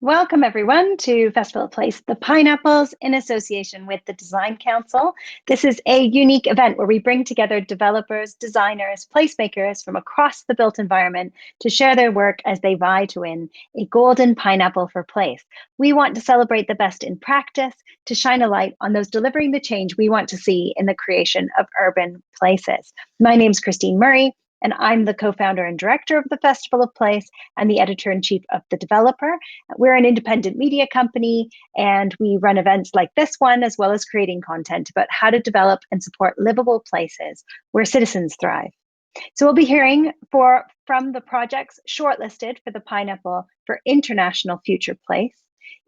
Welcome everyone to Festival of Place, the Pineapples in association with the Design Council. This is a unique event where we bring together developers, designers, placemakers from across the built environment to share their work as they vie to win a golden pineapple for place. We want to celebrate the best in practice, to shine a light on those delivering the change we want to see in the creation of urban places. My name is Christine Murray, and I'm the co-founder and director of the Festival of Place and the editor-in-chief of The Developer. We're an independent media company, and we run events like this one, as well as creating content about how to develop and support livable places where citizens thrive. So we'll be hearing from the projects shortlisted for the Pineapple for International Future Place.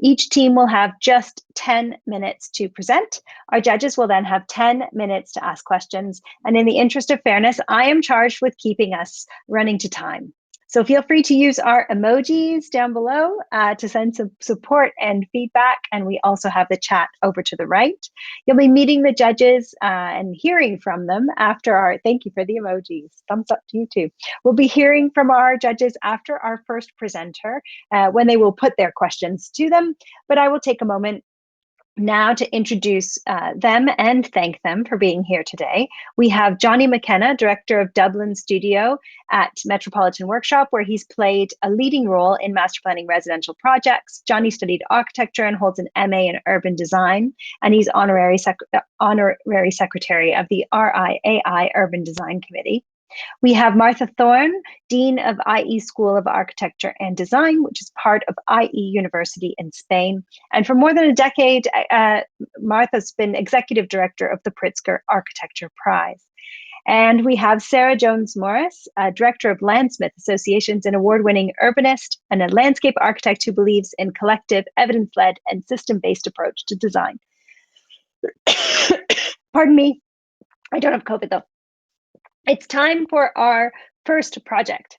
Each team will have just 10 minutes to present. Our judges will then have 10 minutes to ask questions. And in the interest of fairness, I am charged with keeping us running to time. So feel free to use our emojis down below to send some support and feedback. And we also have the chat over to the right. You'll be meeting the judges and hearing from them after our, thank you for the emojis, thumbs up to you too. We'll be hearing from our judges after our first presenter when they will put their questions to them. But I will take a moment now to introduce them and thank them for being here today. We have Jonny McKenna, director of Dublin studio at Metropolitan Workshop, where he's played a leading role in master planning residential projects. Jonny studied architecture and holds an MA in urban design, and he's honorary secretary of the RIAI Urban Design Committee. We have Martha Thorne, Dean of IE School of Architecture and Design, which is part of IE University in Spain. And for more than a decade, Martha's been Executive Director of the Pritzker Architecture Prize. And we have Sarah Jones-Morris, Director of Landsmith Associations, an award-winning urbanist and a landscape architect who believes in collective, evidence-led, and system-based approach to design. Pardon me, I don't have COVID though. It's time for our first project,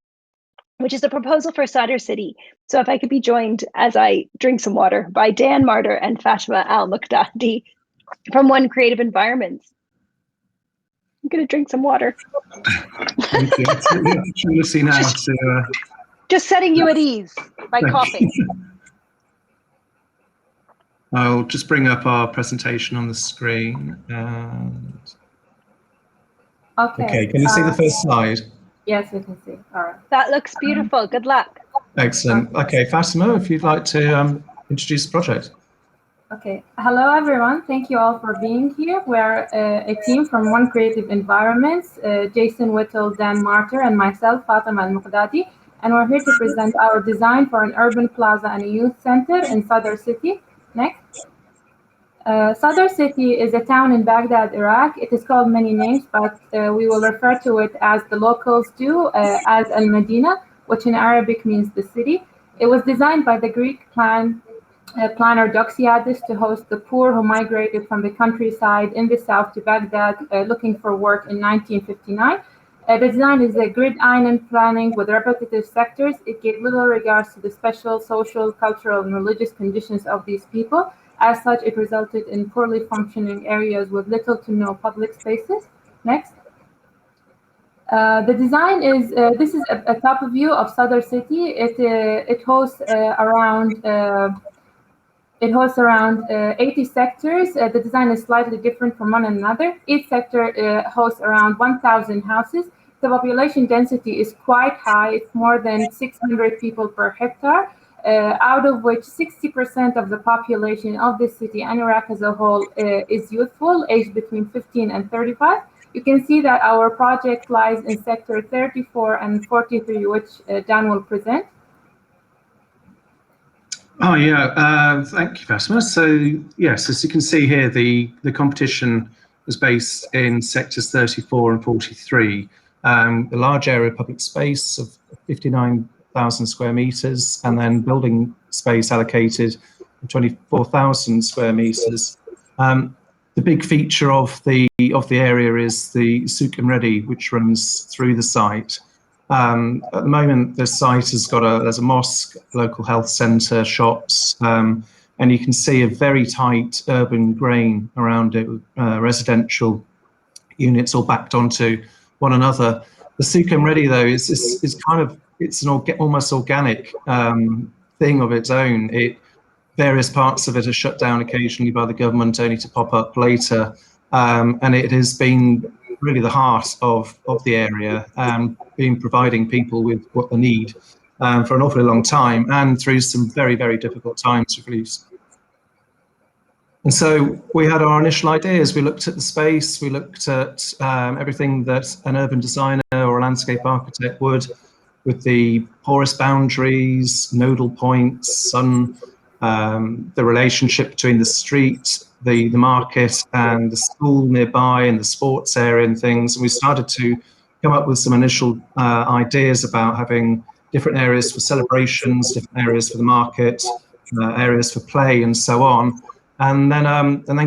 which is a proposal for Cider City. So if I could be joined as I drink some water by Dan Martyr and Fatimah Al-Muqdadi from One Creative Environments. I'm going to drink some water. Just setting you at ease by coughing. I'll just bring up our presentation on the screen. And... Okay, can you see the first slide? Yes, we can see. All right. That looks beautiful. Good luck. Excellent. Okay, Fatimah, if you'd like to introduce the project. Okay. Hello, everyone. Thank you all for being here. We're a team from One Creative Environments, Jason Whittle, Dan Martyr, and myself, Fatimah Al-Muqdadi. And we're here to present our design for an urban plaza and a youth center in Cider City. Next. Cider City is a town in Baghdad, Iraq. It is called many names, but we will refer to it as the locals do, as Al-Medina, which in Arabic means the city. It was designed by the Greek planner Doxiadis to host the poor who migrated from the countryside in the south to Baghdad looking for work in 1959. The design is a grid island planning with repetitive sectors. It gave little regards to the special social, cultural, and religious conditions of these people. As such, it resulted in poorly functioning areas with little to no public spaces. Next. The design is, this is a top view of Cider City. It hosts around 80 sectors. The design is slightly different from one another. Each sector hosts around 1,000 houses. The population density is quite high. It's more than 600 people per hectare. Out of which 60% of the population of the city and Iraq as a whole is youthful, aged between 15 and 35. You can see that our project lies in sector 34 and 43, which Dan will present. Oh yeah, thank you, Fatimah. So yes, as you can see here, the competition was based in sectors 34 and 43. A large area of public space of 59,000 square meters, and then building space allocated 24,000 square meters. The big feature of the area is the Souk Imredi, which runs through the site. At the moment, the site has got there's a mosque, local health centre, shops, and you can see a very tight urban grain around it, residential units all backed onto one another. The Souk Imredi, though, is kind of, it's an almost organic thing of its own. Various parts of it are shut down occasionally by the government, only to pop up later. And it has been really the heart of the area, been providing people with what they need for an awfully long time, and through some very, very difficult times for police. And so we had our initial ideas. We looked at the space, we looked at everything that an urban designer or a landscape architect would, with the porous boundaries, nodal points, sun, the relationship between the street, the market and the school nearby and the sports area and things. And we started to come up with some initial ideas about having different areas for celebrations, different areas for the market, areas for play and so on. And then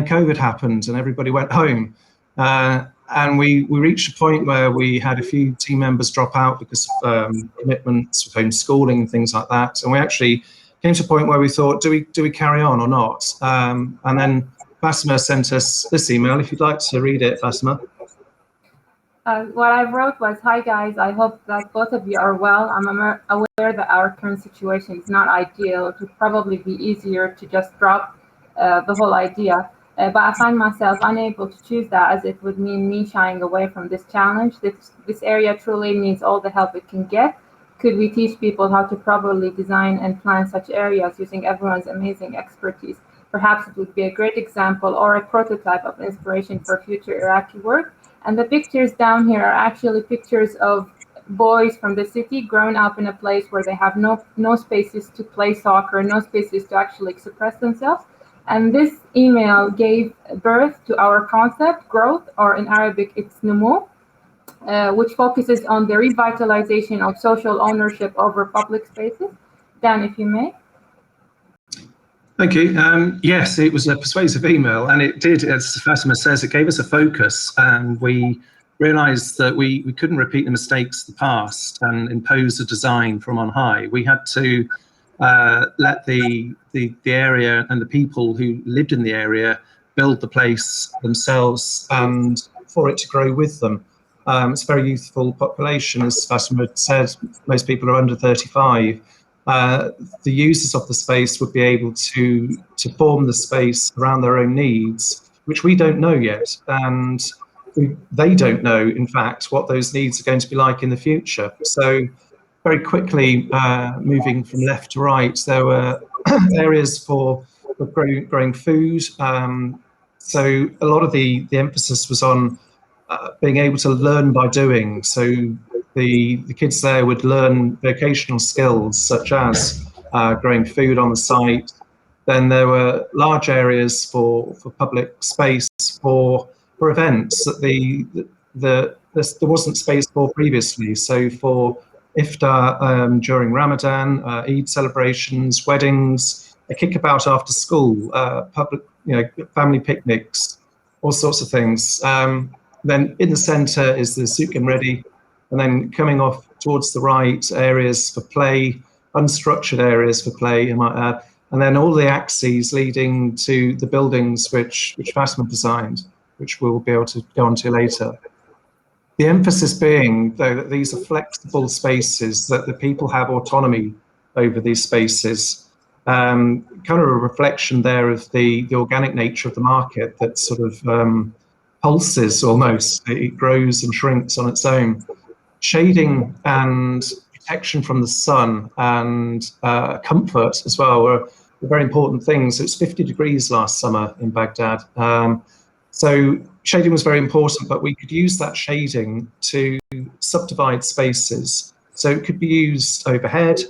COVID happened and everybody went home. And we reached a point where we had a few team members drop out because of commitments with homeschooling and things like that. And we actually came to a point where we thought, do we carry on or not? And then Fatimah sent us this email. If you'd like to read it, Fatimah. What I wrote was, "Hi guys, I hope that both of you are well. I'm aware that our current situation is not ideal. It would probably be easier to just drop the whole idea. But I find myself unable to choose that, as it would mean me shying away from this challenge. This area truly needs all the help it can get. Could we teach people how to properly design and plan such areas using everyone's amazing expertise? Perhaps it would be a great example or a prototype of inspiration for future Iraqi work." And the pictures down here are actually pictures of boys from the city growing up in a place where they have no spaces to play soccer, no spaces to actually express themselves. And this email gave birth to our concept, growth, or in Arabic, it's numu, which focuses on the revitalization of social ownership over public spaces. Dan, if you may. Thank you. Yes, it was a persuasive email, and it did, as Fatimah says, it gave us a focus, and we realized that we couldn't repeat the mistakes of the past and impose a design from on high. We had to let the area and the people who lived in the area build the place themselves and for it to grow with them. It's a very youthful population, as Fatimah said. Most people are under 35. The users of the space would be able to form the space around their own needs, which we don't know yet, and they don't know, in fact, what those needs are going to be like in the future. So very quickly, moving from left to right, there were areas for growing food. So a lot of the emphasis was on being able to learn by doing. So the kids there would learn vocational skills such as growing food on the site. Then there were large areas for public space for events that there wasn't space for previously. So for iftar during Ramadan, Eid celebrations, weddings, a kickabout after school, public, family picnics, all sorts of things. Then in the centre is the souk and ready. And then coming off towards the right, areas for play, unstructured areas for play, you might add, and then all the axes leading to the buildings which Fatimah designed, which we'll be able to go on to later. The emphasis being, though, that these are flexible spaces, that the people have autonomy over these spaces, kind of a reflection there of the organic nature of the market that sort of pulses almost. It grows and shrinks on its own. Shading and protection from the sun and comfort as well were very important things. It was 50 degrees last summer in Baghdad. So shading was very important, but we could use that shading to subdivide spaces. So it could be used overhead.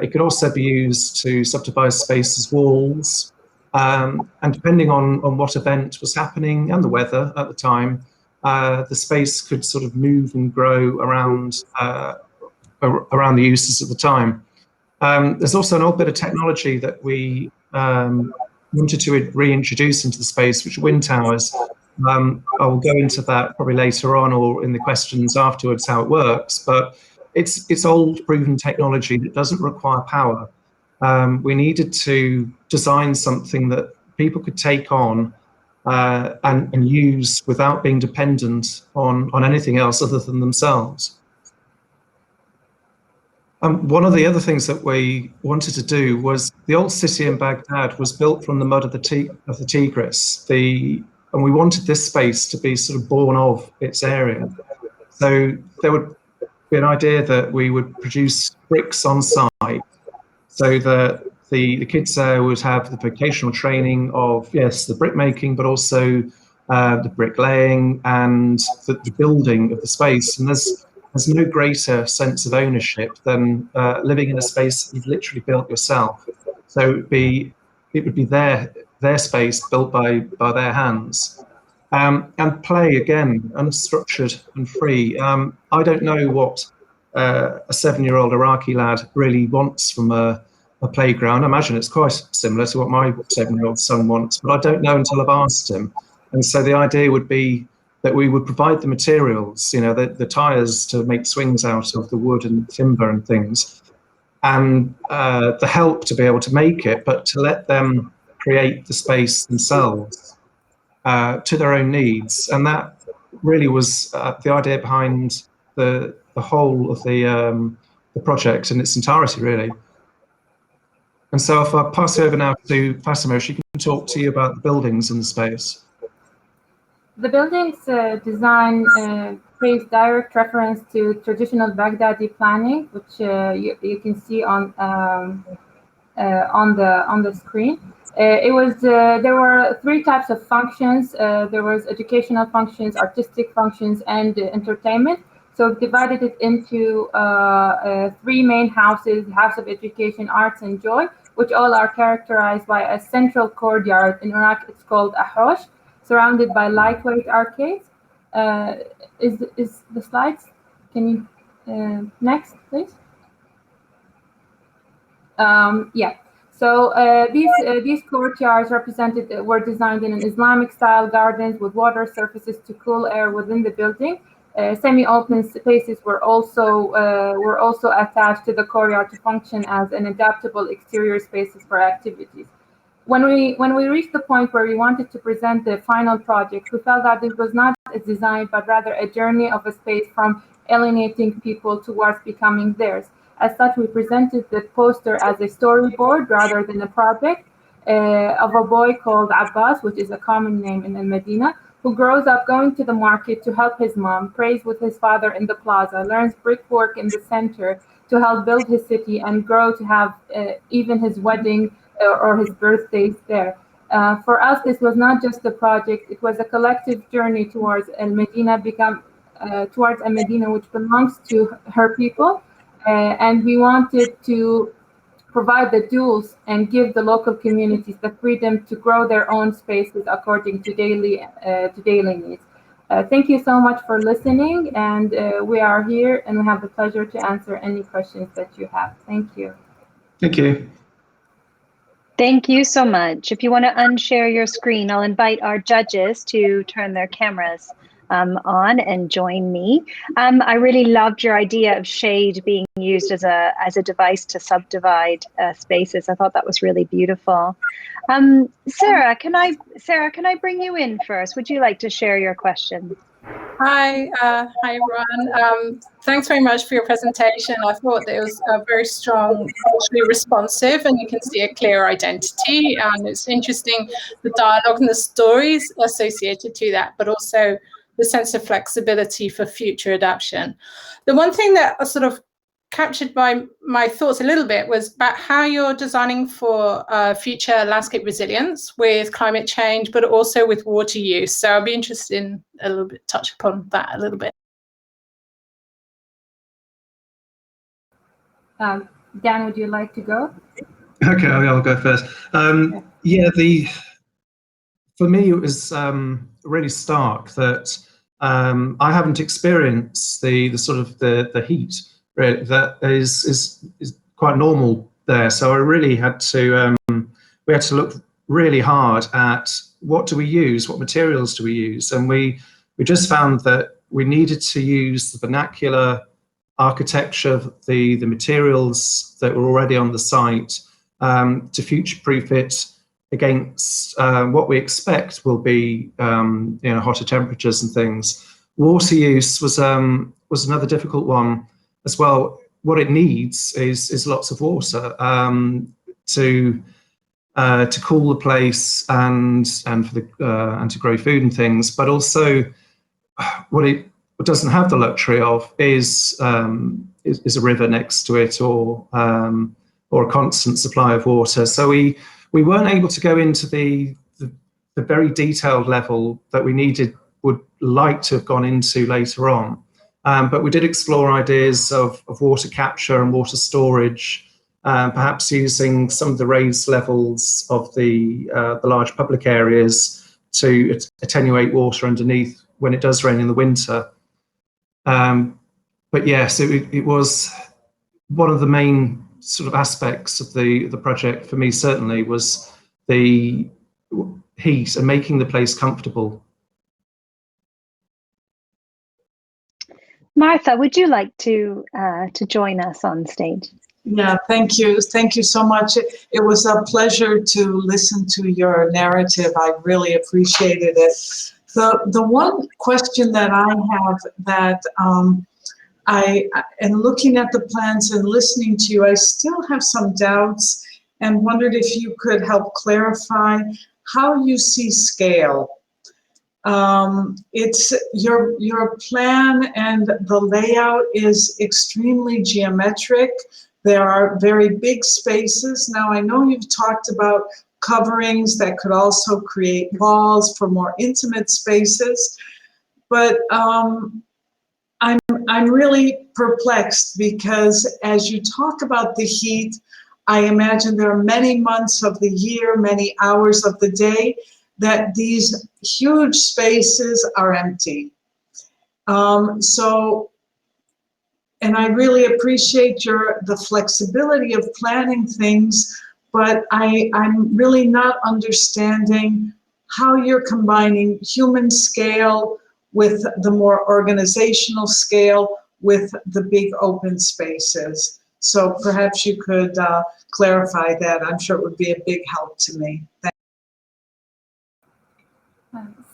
It could also be used to subdivide spaces, walls. And depending on what event was happening and the weather at the time, the space could sort of move and grow around the uses at the time. There's also an old bit of technology that we wanted to reintroduce into the space, which are wind towers. I'll go into that probably later on or in the questions afterwards how it works, but it's old proven technology that doesn't require power. We needed to design something that people could take on and use without being dependent on anything else other than themselves. One of the other things that we wanted to do was the old city in Baghdad was built from the mud of the Tigris. And we wanted this space to be sort of born of its area. So there would be an idea that we would produce bricks on site, so that the kids there would have the vocational training of, yes, the brick making, but also the bricklaying and the building of the space. And there's no greater sense of ownership than living in a space that you've literally built yourself. So it would be their space built by their hands. And play, again, unstructured and free. I don't know what a 7-year-old Iraqi lad really wants from a playground. I imagine it's quite similar to what my 7-year-old son wants, but I don't know until I've asked him. And so the idea would be that we would provide the materials, the tires to make swings out of the wood and timber and things, and the help to be able to make it, but to let them create the space themselves to their own needs. And that really was the idea behind the whole of the project in its entirety, really. And so if I pass it over now to Fatimah, she can talk to you about the buildings in the space. The building's design pays direct reference to traditional Baghdadi planning, which you can see on the screen. There were 3 types of functions. There was educational functions, artistic functions, and entertainment. So we've divided it into 3 main houses: House of Education, Arts, and Joy, which all are characterized by a central courtyard. In Iraq, it's called a hosh, surrounded by lightweight arcades. Is the slides? Can you next, please? Yeah. So these courtyards were designed in an Islamic-style gardens with water surfaces to cool air within the building. Semi-open spaces were also attached to the courtyard to function as an adaptable exterior spaces for activities. When we reached the point where we wanted to present the final project, we felt that this was not a design, but rather a journey of a space from alienating people towards becoming theirs. As such, we presented the poster as a storyboard rather than a project of a boy called Abbas, which is a common name in Medina, who grows up going to the market to help his mom, prays with his father in the plaza, learns brickwork in the center to help build his city, and grow to have even his wedding or his birthdays there. For us, this was not just a project; it was a collective journey towards towards a Medina which belongs to her people, and we wanted to provide the tools and give the local communities the freedom to grow their own spaces according to daily needs. Thank you so much for listening, and we are here and we have the pleasure to answer any questions that you have. Thank you. Thank you. Thank you so much. If you want to unshare your screen, I'll invite our judges to turn their cameras on and join me. I really loved your idea of shade being used as a device to subdivide spaces. I thought that was really beautiful. Sarah, can I bring you in first? Would you like to share your question? Hi everyone. Thanks very much for your presentation. I thought that it was very strong, culturally responsive, and you can see a clear identity. And it's interesting, the dialogue and the stories associated to that, but also the sense of flexibility for future adaptation. The one thing that sort of captured my thoughts a little bit was about how you're designing for future landscape resilience with climate change, but also with water use. So I'd be interested in a little bit, touch upon that a little bit. Dan, would you like to go? Okay, I'll go first. For me, it was really stark that I haven't experienced the sort of the heat really, that is quite normal there. So I really had to we had to look really hard at what do we use, what materials do we use, and we just found that we needed to use the vernacular architecture, the materials that were already on the site to future-proof it against what we expect will be hotter temperatures and things. Water use was another difficult one as well. what it needs is lots of water to cool the place and to grow food and things. But also, what it doesn't have the luxury of is a river next to it, or a constant supply of water. So we weren't able to go into the very detailed level that we would like to have gone into later on. But we did explore ideas of water capture and water storage, perhaps using some of the raised levels of the large public areas to attenuate water underneath when it does rain in the winter. But yes, it was one of the main sort of aspects of the project for me, certainly, was the heat and making the place comfortable. Martha, would you like to join us on stage? Yeah, thank you. Thank you so much. It was a pleasure to listen to your narrative. I really appreciated it. The one question that I have, that and looking at the plans and listening to you, I still have some doubts, and wondered if you could help clarify how you see scale. It's your plan and the layout is extremely geometric. There are very big spaces. Now, I know you've talked about coverings that could also create walls for more intimate spaces, but I'm really perplexed, because as you talk about the heat, I imagine there are many months of the year, many hours of the day, that these huge spaces are empty. And I really appreciate the flexibility of planning things, but I'm really not understanding how you're combining human scale with the more organizational scale with the big open spaces. So perhaps you could clarify that. I'm sure it would be a big help to me.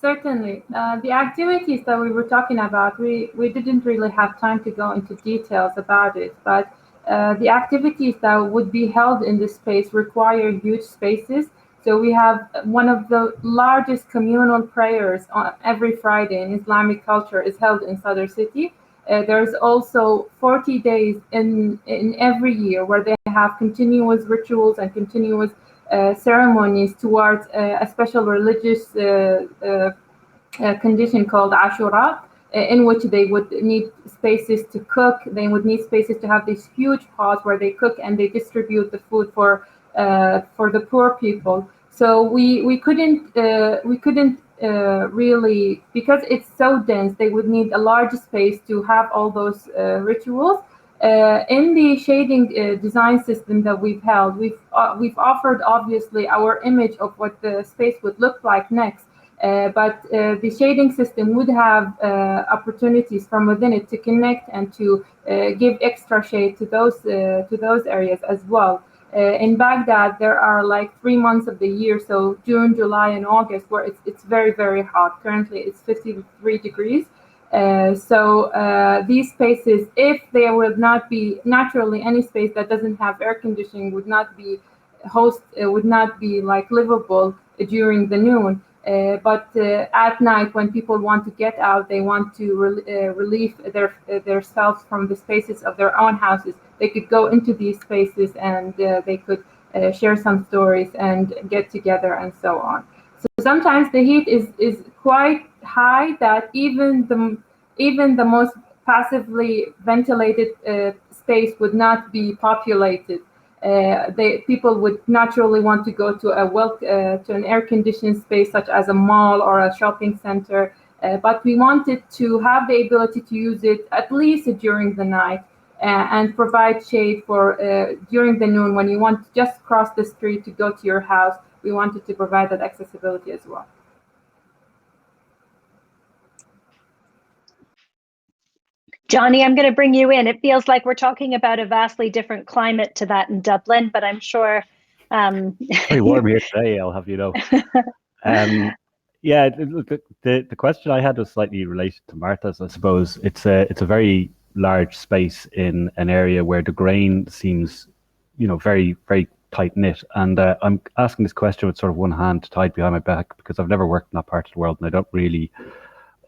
Certainly. The activities that we were talking about, we didn't really have time to go into details about it, but the activities that would be held in this space require huge spaces. So we have one of the largest communal prayers on every Friday in Islamic culture is held in Sadr City. There's also 40 days in every year where they have continuous rituals and continuous ceremonies towards a special religious condition called Ashura, in which they would need spaces to cook. They would need spaces to have these huge pots where they cook and they distribute the food for the poor people. So we couldn't really, because it's so dense, they would need a large space to have all those rituals. In the shading design system that we've held, we've offered obviously our image of what the space would look like next, but the shading system would have opportunities from within it to connect and to give extra shade to those areas as well. In Baghdad, there are like 3 months of the year, so June, July, and August, where it's very, very hot. Currently, it's 53 degrees. So these spaces, if there would not be naturally any space that doesn't have air conditioning, would not be like livable during the noon. But at night, when people want to get out, they want to relieve their selves from the spaces of their own houses. They could go into these spaces and they could share some stories and get together and so on. So sometimes the heat is quite high that even the most passively ventilated space would not be populated. People would naturally want to go to an air-conditioned space such as a mall or a shopping center, but we wanted to have the ability to use it at least during the night and provide shade for during the noon when you want to just cross the street to go to your house. We wanted to provide that accessibility as well. Jonny, I'm going to bring you in. It feels like we're talking about a vastly different climate to that in Dublin, but I'm sure. It's very warm here today, I'll have you know. Yeah, the question I had was slightly related to Martha's. I suppose it's a very large space in an area where the grain seems, very, very tight knit. And I'm asking this question with sort of one hand tied behind my back because I've never worked in that part of the world and I don't really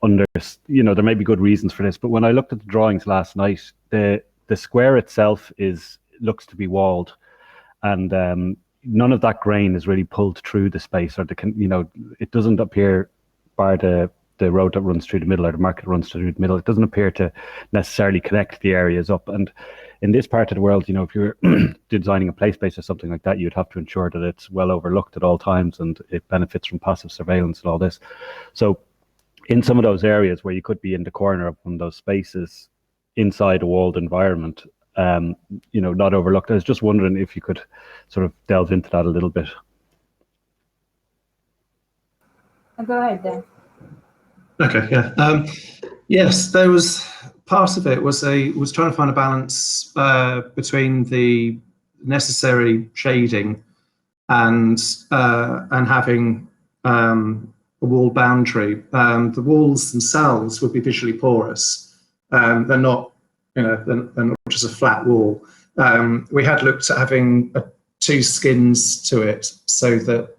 there may be good reasons for this, but when I looked at the drawings last night, the square itself looks to be walled, and none of that grain is really pulled through the space, or it doesn't appear, bar the road that runs through the middle or the market that runs through the middle, it doesn't appear to necessarily connect the areas up. And in this part of the world, if you're designing a play space or something like that, you'd have to ensure that it's well overlooked at all times and it benefits from passive surveillance and all this. So in some of those areas where you could be in the corner of one of those spaces inside a walled environment, not overlooked, I was just wondering if you could sort of delve into that a little bit. Go ahead, Dan. Okay, yeah. Yes, there was part of it was trying to find a balance between the necessary shading and having a wall boundary. The walls themselves would be visually porous. They're not, they're not just a flat wall. We had looked at having two skins to it so that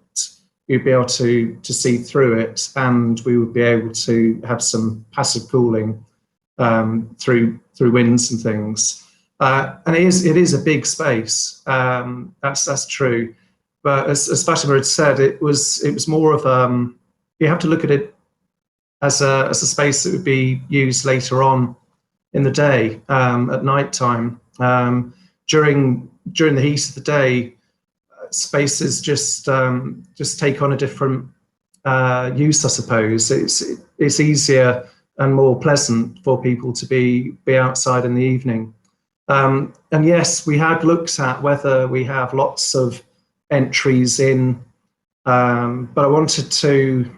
you'd be able to see through it, and we would be able to have some passive cooling through winds and things. And it is a big space. That's true. But as Fatimah had said, it was more of you have to look at it as a space that would be used later on in the day, at night time. During the heat of the day, spaces just take on a different use, I suppose. It's easier and more pleasant for people to be outside in the evening. And yes, we had looked at whether we have lots of entries in, but I wanted to,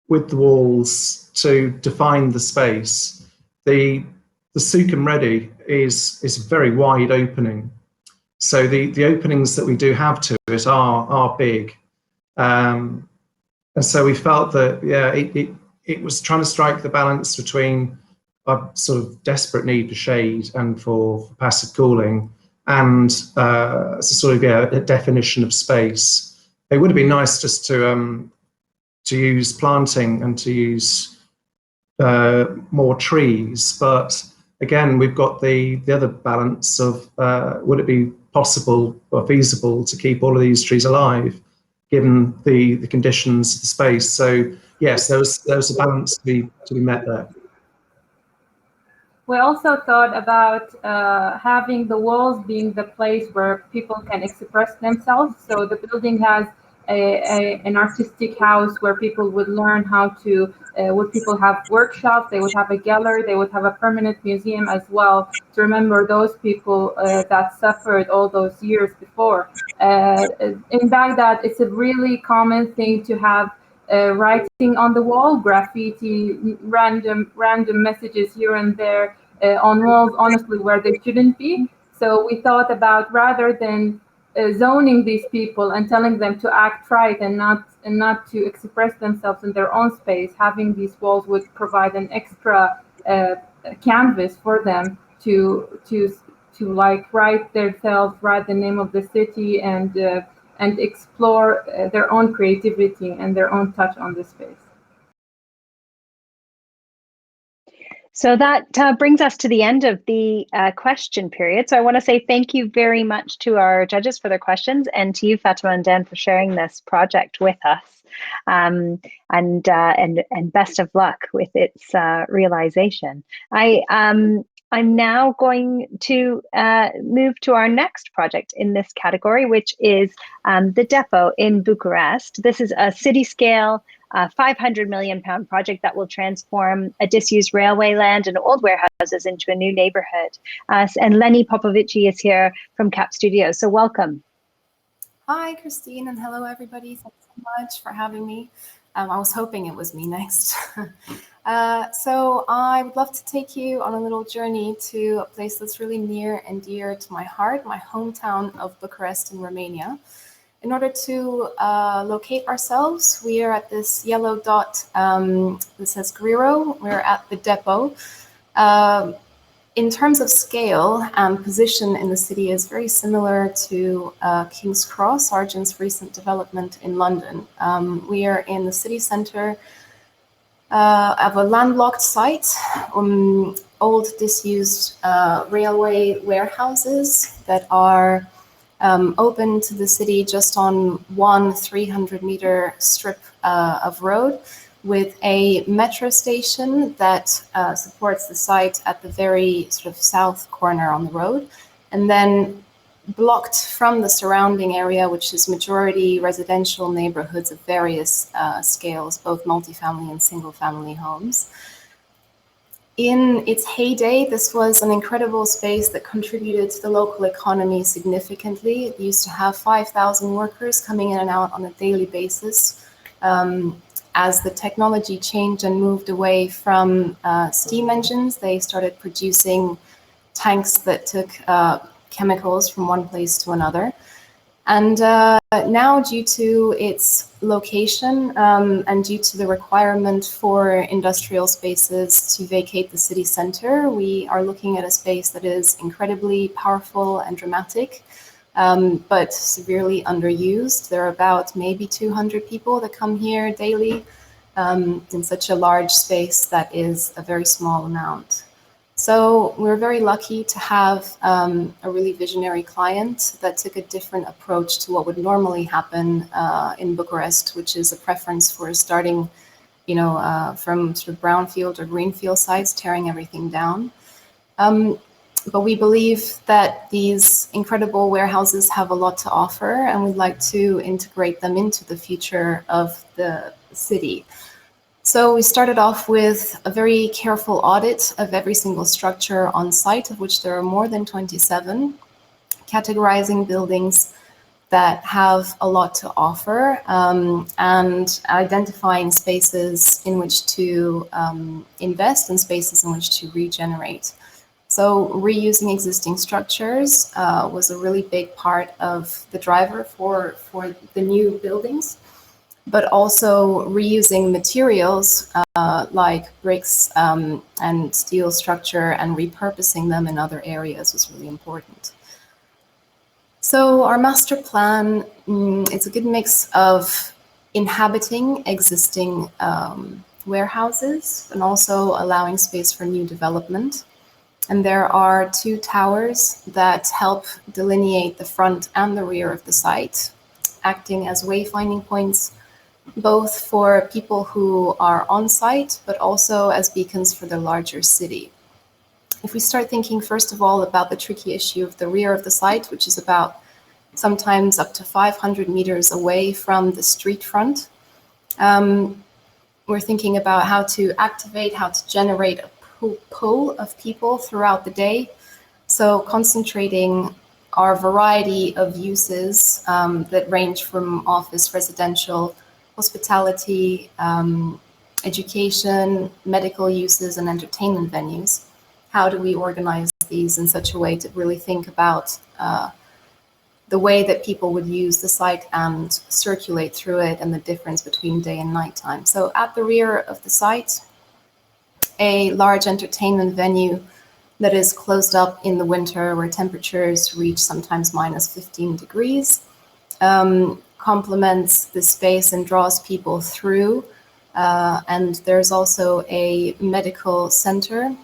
with the walls, to define the space. The souk and ready is a very wide opening. So the openings that we do have to it are big. And so we felt that, it was trying to strike the balance between a sort of desperate need for shade and for passive cooling, and sort of a definition of space. It would have been nice just to use planting and to use more trees, but again, we've got the other balance of would it be possible or feasible to keep all of these trees alive given the conditions of the space. So yes, there was a balance to be met there. We also thought about having the walls being the place where people can express themselves. So the building has an artistic house where people would learn how to, would people have workshops, they would have a gallery, they would have a permanent museum as well to remember those people that suffered all those years before. In Baghdad, it's a really common thing to have writing on the wall, graffiti, random messages here and there on walls, honestly, where they shouldn't be. So we thought about, rather than zoning these people and telling them to act right and not to express themselves in their own space, having these walls would provide an extra canvas for them to like write themselves, write the name of the city, and explore their own creativity and their own touch on the space. So that brings us to the end of the question period. So I want to say thank you very much to our judges for their questions, and to you, Fatimah and Dan, for sharing this project with us. And best of luck with its realization. I'm now going to move to our next project in this category, which is the depot in Bucharest. This is a city-scale £500 million project that will transform a disused railway land and old warehouses into a new neighborhood. And Leni Popovici is here from CAP Studios, so welcome. Hi, Christine, and hello, everybody. Thanks so much for having me. I was hoping it was me next. So I would love to take you on a little journey to a place that's really near and dear to my heart, my hometown of Bucharest in Romania. In order to locate ourselves, we are at this yellow dot that says Griro. We're at the depot. in terms of scale and position in the city is very similar to King's Cross, Argent's recent development in London. We are in the city centre of a landlocked site, old disused railway warehouses that are open to the city just on one 300-meter strip of road, with a metro station that supports the site at the very sort of south corner on the road, and then blocked from the surrounding area, which is majority residential neighborhoods of various scales, both multifamily and single-family homes. In its heyday, this was an incredible space that contributed to the local economy significantly. It used to have 5,000 workers coming in and out on a daily basis. As the technology changed and moved away from steam engines, they started producing tanks that took chemicals from one place to another. And now, due to its location and due to the requirement for industrial spaces to vacate the city center, we are looking at a space that is incredibly powerful and dramatic, but severely underused. There are about maybe 200 people that come here daily in such a large space that is a very small amount. So we're very lucky to have a really visionary client that took a different approach to what would normally happen in Bucharest, which is a preference for starting, from sort of brownfield or greenfield sites, tearing everything down. But we believe that these incredible warehouses have a lot to offer, and we'd like to integrate them into the future of the city. So we started off with a very careful audit of every single structure on site, of which there are more than 27, categorizing buildings that have a lot to offer, and identifying spaces in which to invest and spaces in which to regenerate. So reusing existing structures was a really big part of the driver for the new buildings, but also reusing materials like bricks and steel structure and repurposing them in other areas was really important. So our master plan, it's a good mix of inhabiting existing warehouses and also allowing space for new development. And there are 2 towers that help delineate the front and the rear of the site, acting as wayfinding points, both for people who are on site, but also as beacons for the larger city. If we start thinking, first of all, about the tricky issue of the rear of the site, which is about sometimes up to 500 meters away from the street front, we're thinking about how to activate, how to generate a pull of people throughout the day. So concentrating our variety of uses that range from office, residential, hospitality, education, medical uses, and entertainment venues. How do we organize these in such a way to really think about the way that people would use the site and circulate through it, and the difference between day and nighttime? So at the rear of the site, a large entertainment venue that is closed up in the winter, where temperatures reach sometimes minus 15 degrees, complements the space and draws people through. And there's also a medical center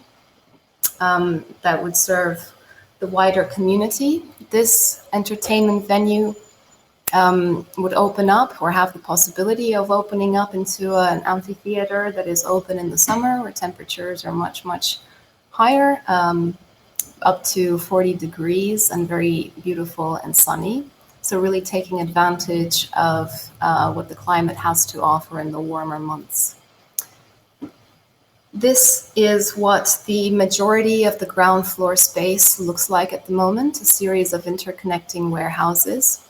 that would serve the wider community. This entertainment venue would open up, or have the possibility of opening up, into an amphitheater that is open in the summer, where temperatures are much, much higher, up to 40 degrees, and very beautiful and sunny. So really taking advantage of what the climate has to offer in the warmer months. This is what the majority of the ground floor space looks like at the moment, a series of interconnecting warehouses.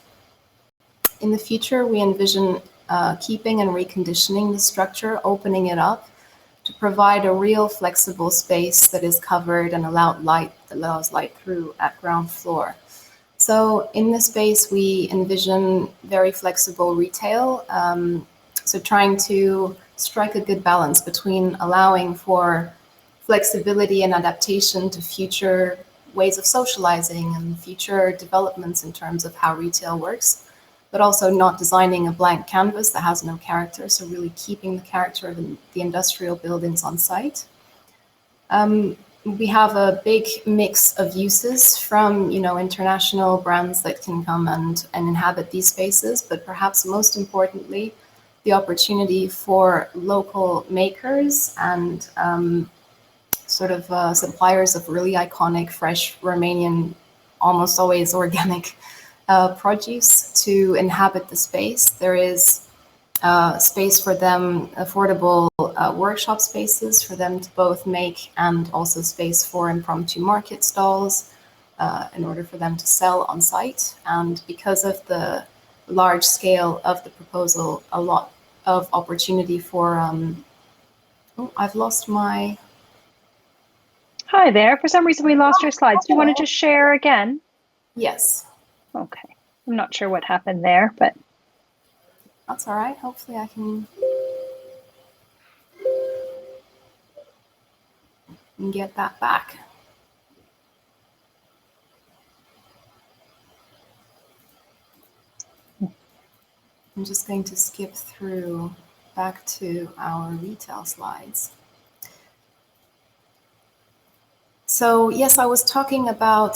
In the future, we envision keeping and reconditioning the structure, opening it up to provide a real flexible space that is covered and allows light through at ground floor. So in this space, we envision very flexible retail. So trying to strike a good balance between allowing for flexibility and adaptation to future ways of socializing and future developments in terms of how retail works, but also not designing a blank canvas that has no character, so really keeping the character of the industrial buildings on site. We have a big mix of uses from, international brands that can come and inhabit these spaces, but perhaps most importantly, the opportunity for local makers and suppliers of really iconic, fresh Romanian, almost always organic produce to inhabit the space. There is space for them, affordable workshop spaces for them to both make, and also space for impromptu market stalls in order for them to sell on site. And because of the large scale of the proposal, a lot of opportunity for, I've lost my... Hi there. For some reason, we lost your slides. Do you want to just share again? Yes. Okay. I'm not sure what happened there, but... That's all right. Hopefully I can get that back. I'm just going to skip through back to our retail slides. So yes, I was talking about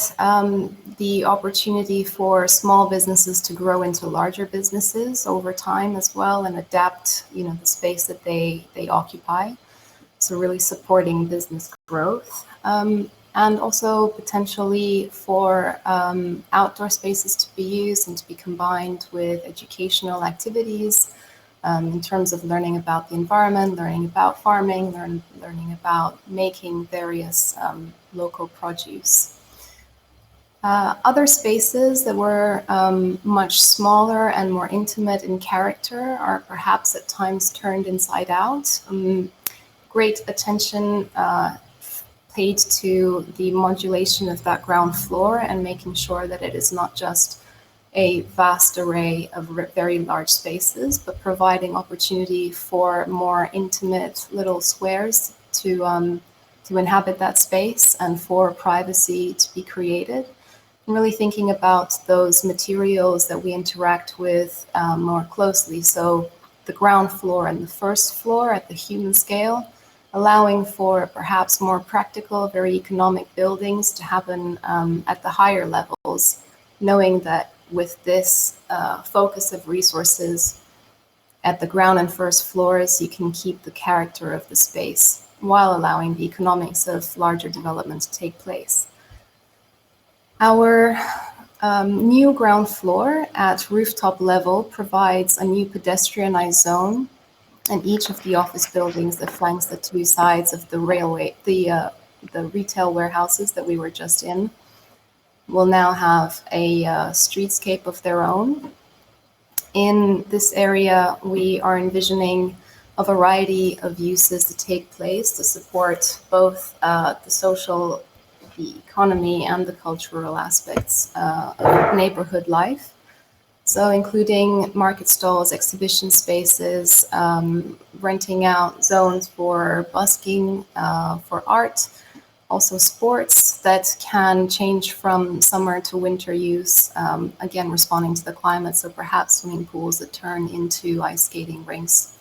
the opportunity for small businesses to grow into larger businesses over time as well, and adapt, the space that they occupy. So really supporting business growth, and also potentially for outdoor spaces to be used and to be combined with educational activities in terms of learning about the environment, learning about farming, learning about making various local produce. Other spaces that were much smaller and more intimate in character are perhaps at times turned inside out. Great attention paid to the modulation of that ground floor and making sure that it is not just a vast array of very large spaces, but providing opportunity for more intimate little squares to inhabit that space and for privacy to be created. And really thinking about those materials that we interact with more closely. So the ground floor and the first floor at the human scale, allowing for perhaps more practical, very economic buildings to happen at the higher levels, knowing that with this focus of resources at the ground and first floors, you can keep the character of the space while allowing the economics of larger development to take place. Our new ground floor at rooftop level provides a new pedestrianized zone, and each of the office buildings that flanks the two sides of the railway, the retail warehouses that we were just in, will now have a streetscape of their own. In this area, we are envisioning a variety of uses to take place to support both the social, the economy, and the cultural aspects of neighborhood life. So including market stalls, exhibition spaces, renting out zones for busking, for art, also sports that can change from summer to winter use, again, responding to the climate. So perhaps swimming pools that turn into ice skating rinks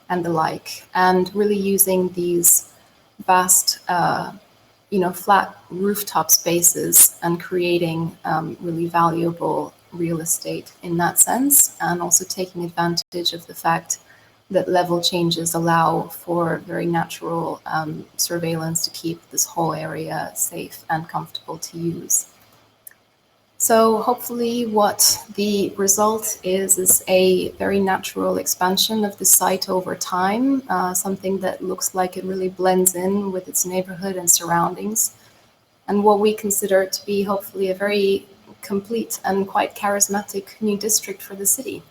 and the like, and really using these vast, flat rooftop spaces and creating really valuable real estate in that sense, and also taking advantage of the fact that level changes allow for very natural surveillance to keep this whole area safe and comfortable to use. So hopefully what the result is a very natural expansion of the site over time, something that looks like it really blends in with its neighborhood and surroundings, and what we consider to be hopefully a very complete and quite charismatic new district for the city.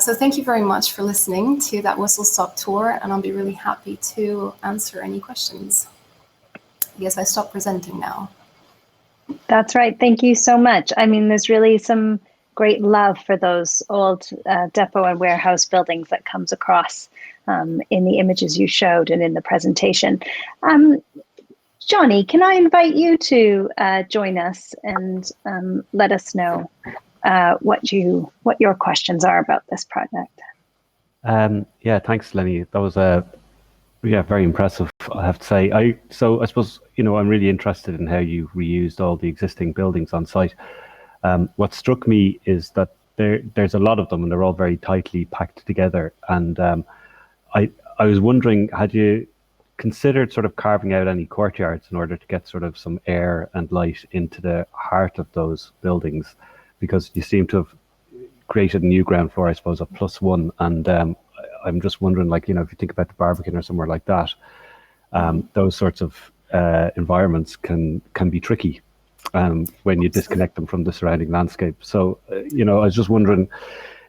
So thank you very much for listening to that whistle-stop tour, and I'll be really happy to answer any questions. I guess I stop presenting now. That's right. Thank you so much. I mean, there's really some great love for those old depot and warehouse buildings that comes across in the images you showed and in the presentation. Jonny, can I invite you to join us and let us know what your questions are about this project? Yeah, thanks, Leni. That was very impressive, I have to say. So I suppose, I'm really interested in how you reused all the existing buildings on site. What struck me is that there's a lot of them and they're all very tightly packed together. And I was wondering, had you considered sort of carving out any courtyards in order to get sort of some air and light into the heart of those buildings? Because you seem to have created a new ground floor, I suppose, of +1. And I'm just wondering, if you think about the Barbican or somewhere like that, those sorts of environments can be tricky when you disconnect them from the surrounding landscape. So, I was just wondering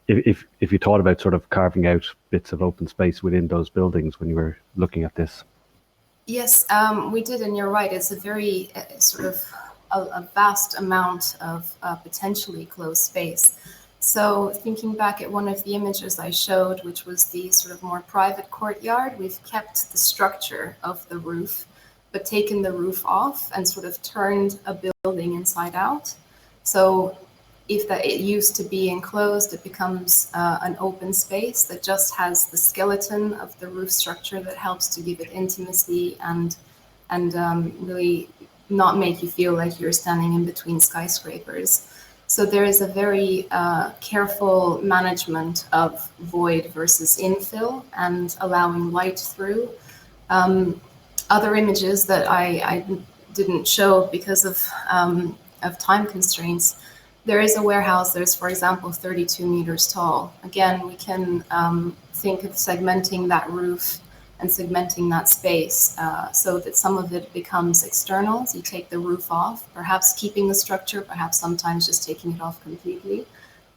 if you thought about sort of carving out bits of open space within those buildings when you were looking at this. Yes, we did, and you're right. It's a very sort of a vast amount of potentially closed space. So thinking back at one of the images I showed, which was the sort of more private courtyard, we've kept the structure of the roof, but taken the roof off and sort of turned a building inside out. So if it used to be enclosed, it becomes an open space that just has the skeleton of the roof structure that helps to give it intimacy and really not make you feel like you're standing in between skyscrapers. So there is a very careful management of void versus infill and allowing light through. Other images that I didn't show because of time constraints, there is a warehouse that's, for example, 32 meters tall. Again, we can think of segmenting that roof and segmenting that space so that some of it becomes external. So you take the roof off, perhaps keeping the structure, perhaps sometimes just taking it off completely.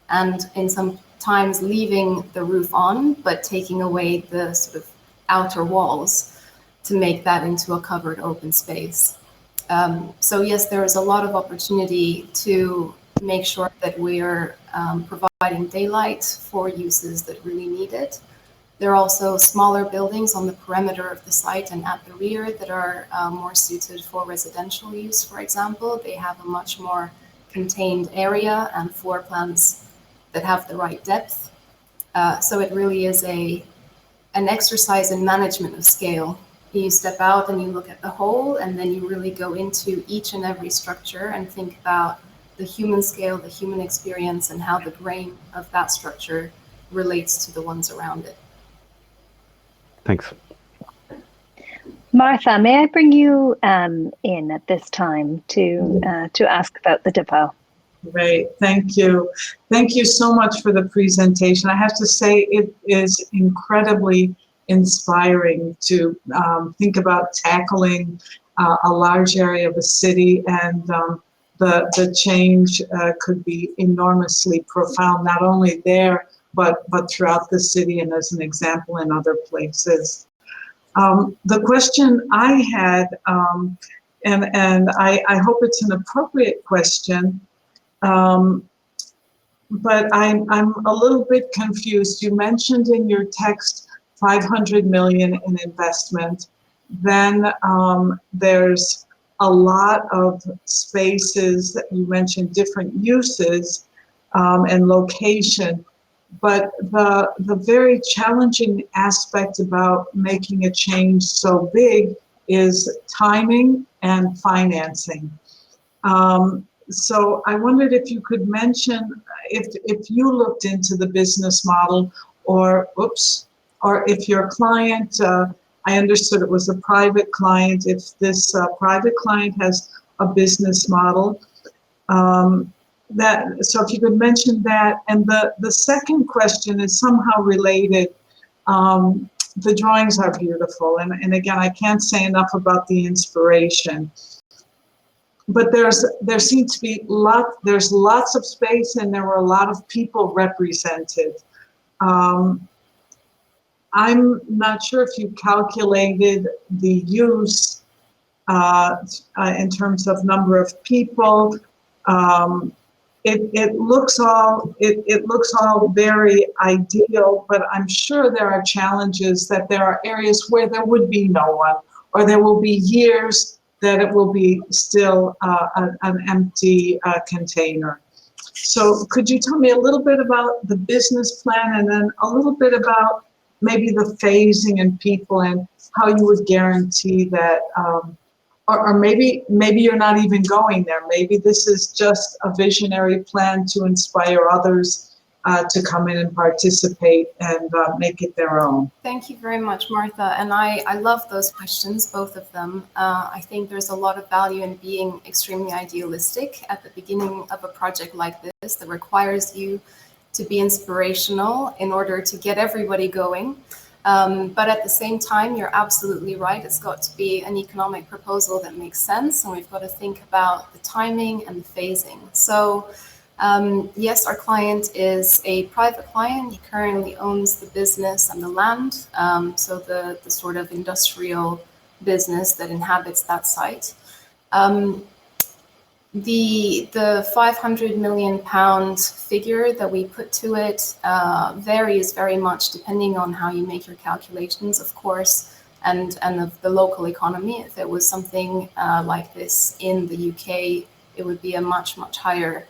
And in some times leaving the roof on, but taking away the sort of outer walls to make that into a covered open space. So yes, there is a lot of opportunity to make sure that we're providing daylight for uses that really need it. There are also smaller buildings on the perimeter of the site and at the rear that are more suited for residential use, for example. They have a much more contained area and floor plans that have the right depth. So it really is an exercise in management of scale. You step out and you look at the whole, and then you really go into each and every structure and think about the human scale, the human experience, and how the grain of that structure relates to the ones around it. Thanks. Martha, may I bring you in at this time to ask about the depot? Great, thank you. Thank you so much for the presentation. I have to say it is incredibly inspiring to think about tackling a large area of a city, and the change could be enormously profound, not only there, but throughout the city and as an example in other places. The question I had, and I hope it's an appropriate question, but I'm a little bit confused. You mentioned in your text 500 million in investment. Then there's a lot of spaces that you mentioned, different uses and location. But the very challenging aspect about making a change so big is timing and financing. So I wondered if you could mention if you looked into the business model, or if your client, I understood it was a private client, if this private client has a business model. So if you could mention that. And the second question is somehow related. The drawings are beautiful, and again, I can't say enough about the inspiration. But there seems to be there's lots of space, and there were a lot of people represented. I'm not sure if you calculated the use in terms of number of people. it looks all very ideal, but I'm sure there are challenges, that there are areas where there would be no one, or there will be years that it will be still an empty container. So could you tell me a little bit about the business plan, and then a little bit about maybe the phasing and people, and how you would guarantee that, or maybe you're not even going there. Maybe this is just a visionary plan to inspire others to come in and participate and make it their own. Thank you very much, Martha. And I love those questions, both of them. I think there's a lot of value in being extremely idealistic at the beginning of a project like this that requires you to be inspirational in order to get everybody going. But at the same time, you're absolutely right. It's got to be an economic proposal that makes sense, and we've got to think about the timing and the phasing. So yes, our client is a private client. He currently owns the business and the land, so the sort of industrial business that inhabits that site. The 500 million pound figure that we put to it varies very much depending on how you make your calculations, of course, and of the local economy. If it was something like this in the UK, it would be a much higher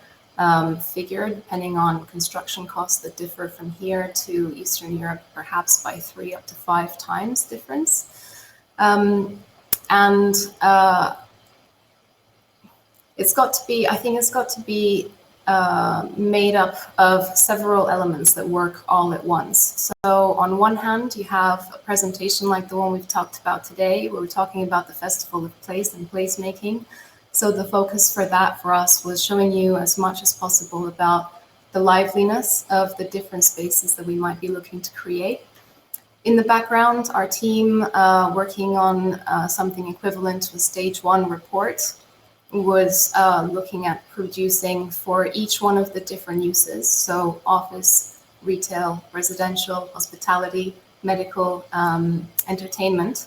figure, depending on construction costs that differ from here to Eastern Europe, perhaps by 3 up to 5 times difference. It's got to be, I think it's got to be made up of several elements that work all at once. So on one hand, you have a presentation like the one we've talked about today, where we're talking about the Festival of Place and placemaking. So the focus for that for us was showing you as much as possible about the liveliness of the different spaces that we might be looking to create. In the background, our team working on something equivalent to a stage 1 report was looking at producing for each one of the different uses. So office, retail, residential, hospitality, medical, entertainment.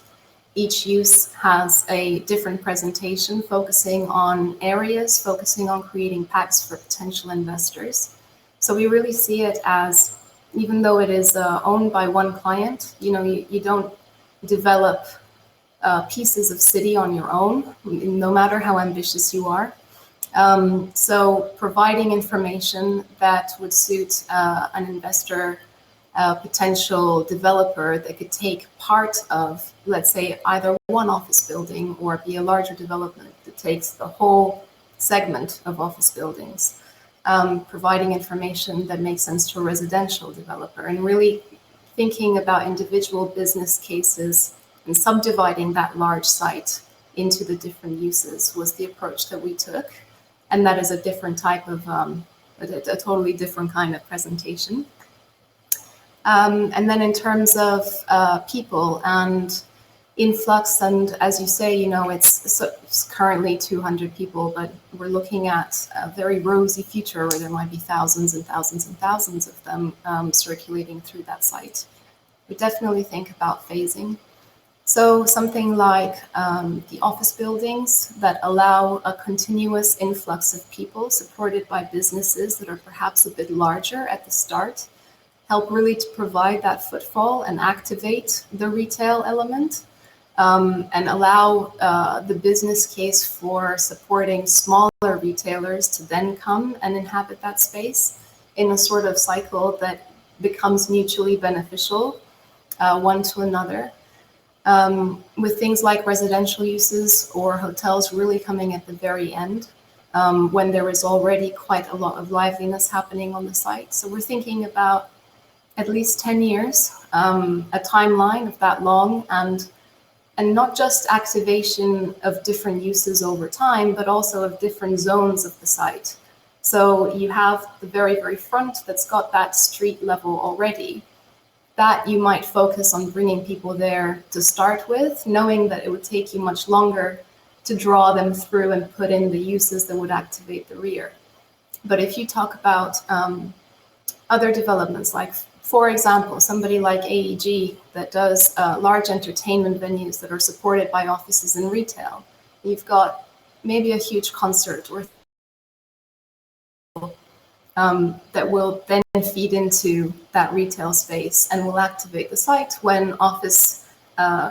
Each use has a different presentation, focusing on areas, focusing on creating packs for potential investors. So we really see it as, even though it is owned by one client, you don't develop pieces of city on your own, no matter how ambitious you are. So providing information that would suit an investor, potential developer that could take part of, let's say, either one office building or be a larger development that takes the whole segment of office buildings. Providing information that makes sense to a residential developer, and really thinking about individual business cases and subdividing that large site into the different uses was the approach that we took. And that is a different type of, a totally different kind of presentation. And then in terms of people and influx, and as you say, it's currently 200 people, but we're looking at a very rosy future where there might be thousands and thousands and thousands of them circulating through that site. We definitely think about phasing. So something like the office buildings that allow a continuous influx of people supported by businesses that are perhaps a bit larger at the start, help really to provide that footfall and activate the retail element, and allow the business case for supporting smaller retailers to then come and inhabit that space in a sort of cycle that becomes mutually beneficial one to another. With things like residential uses or hotels really coming at the very end, when there is already quite a lot of liveliness happening on the site. So we're thinking about at least 10 years, a timeline of that long, and not just activation of different uses over time, but also of different zones of the site. So you have the very, very front that's got that street level already, that you might focus on bringing people there to start with, knowing that it would take you much longer to draw them through and put in the uses that would activate the rear. But if you talk about other developments, like, for example, somebody like AEG that does large entertainment venues that are supported by offices and retail, you've got maybe a huge concert or that will then feed into that retail space and will activate the site when office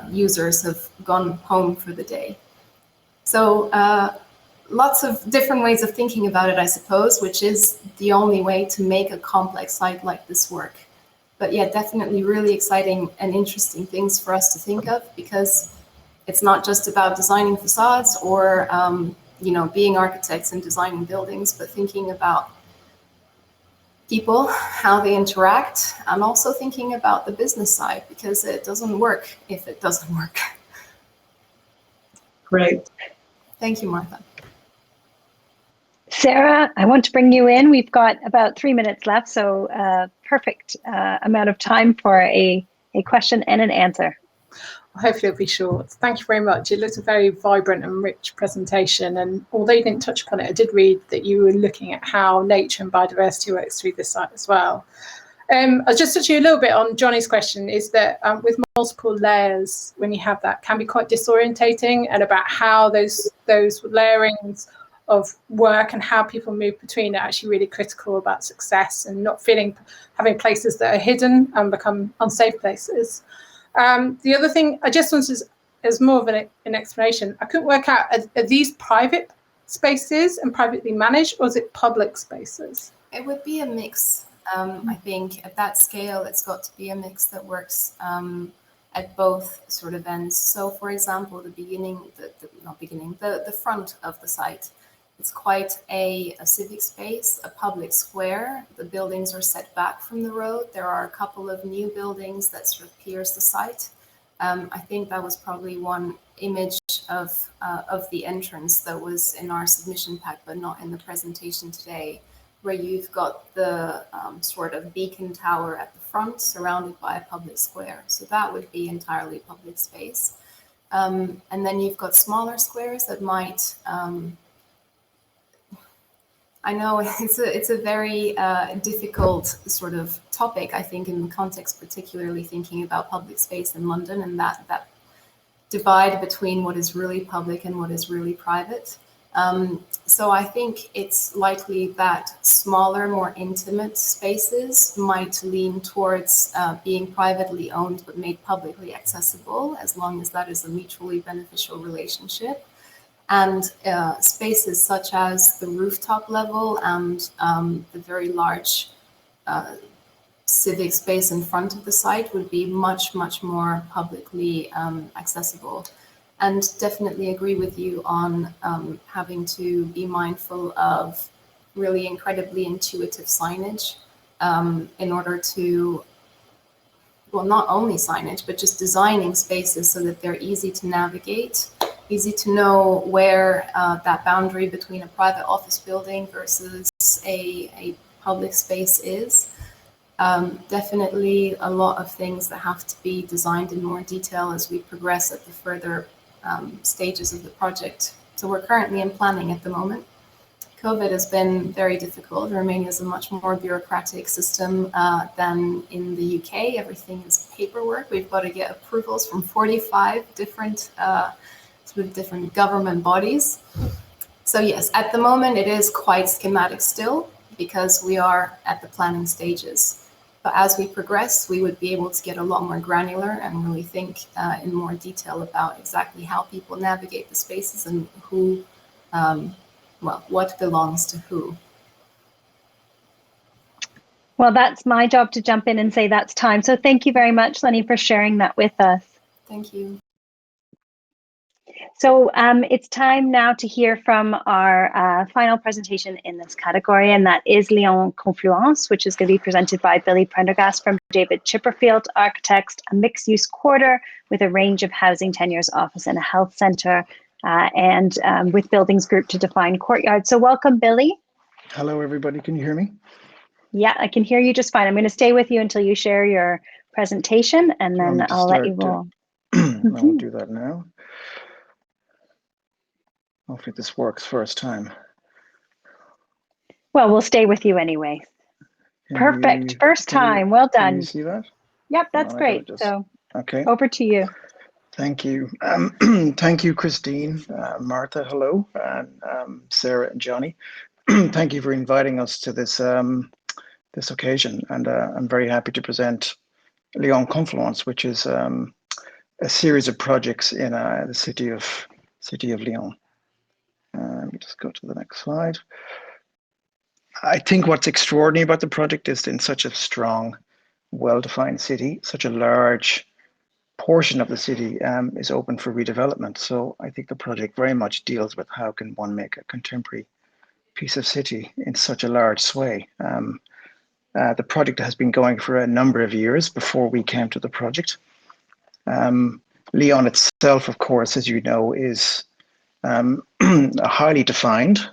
users have gone home for the day. So lots of different ways of thinking about it, I suppose, which is the only way to make a complex site like this work. But yeah, definitely really exciting and interesting things for us to think of, because it's not just about designing facades or being architects and designing buildings, but thinking about people, how they interact, and also thinking about the business side, because it doesn't work if it doesn't work. Great. Thank you, Martha. Sarah, I want to bring you in. We've got about 3 minutes left, so perfect amount of time for a question and an answer. Hopefully it'll be short. Thank you very much. It looked a very vibrant and rich presentation. And although you didn't touch upon it, I did read that you were looking at how nature and biodiversity works through the site as well. I'll just touch you a little bit on Johnny's question, is that with multiple layers, when you have that, can be quite disorientating, and about how those layerings of work and how people move between are actually really critical about success, and not having places that are hidden and become unsafe places. The other thing I just wanted as more of an explanation, I couldn't work out, are these private spaces and privately managed, or is it public spaces? It would be a mix. I think at that scale, it's got to be a mix that works at both sort of ends. So for example, the front of the site, it's quite a civic space, a public square. The buildings are set back from the road. There are a couple of new buildings that sort of pierce the site. I think that was probably one image of the entrance that was in our submission pack, but not in the presentation today, where you've got the sort of beacon tower at the front, surrounded by a public square. So that would be entirely public space. And then you've got smaller squares that might, I know it's a very difficult sort of topic, I think, in the context, particularly thinking about public space in London and that divide between what is really public and what is really private. So I think it's likely that smaller, more intimate spaces might lean towards being privately owned but made publicly accessible, as long as that is a mutually beneficial relationship. And spaces such as the rooftop level and the very large civic space in front of the site would be much, much more publicly accessible. And definitely agree with you on having to be mindful of really incredibly intuitive signage in order to, well, not only signage, but just designing spaces so that they're easy to navigate, easy to know where that boundary between a private office building versus a public space is. Definitely a lot of things that have to be designed in more detail as we progress at the further stages of the project. So we're currently in planning at the moment. COVID has been very difficult. Romania is a much more bureaucratic system than in the UK. Everything is paperwork. We've got to get approvals from 45 different different government bodies. So yes, at the moment it is quite schematic still, because we are at the planning stages. But as we progress, we would be able to get a lot more granular and really think in more detail about exactly how people navigate the spaces and who, what belongs to who. Well, that's my job to jump in and say that's time. So thank you very much, Leni, for sharing that with us. Thank you. So it's time now to hear from our final presentation in this category, and that is Lyon Confluence, which is going to be presented by Billy Prendergast from David Chipperfield Architects, a mixed-use quarter with a range of housing tenures, office and a health centre, and with buildings grouped to define courtyards. So welcome, Billy. Hello, everybody. Can you hear me? Yeah, I can hear you just fine. I'm going to stay with you until you share your presentation, and then I'll let you roll. I will do that now. Hopefully this works first time. Well, we'll stay with you anyway. Perfect. First time. Well done. Can you see that? Yep, that's great. So okay. Over to you. Thank you. Thank you, Christine, Martha, hello, and Sarah and Jonny. thank you for inviting us to this this occasion, and I'm very happy to present Lyon Confluence, which is a series of projects in the city of Lyon. Let me just go to the next slide. I think what's extraordinary about the project is in such a strong, well-defined city, such a large portion of the city is open for redevelopment. So I think the project very much deals with how can one make a contemporary piece of city in such a large sway. The project has been going for a number of years before we came to the project. Lyon itself, of course, as you know, is highly defined.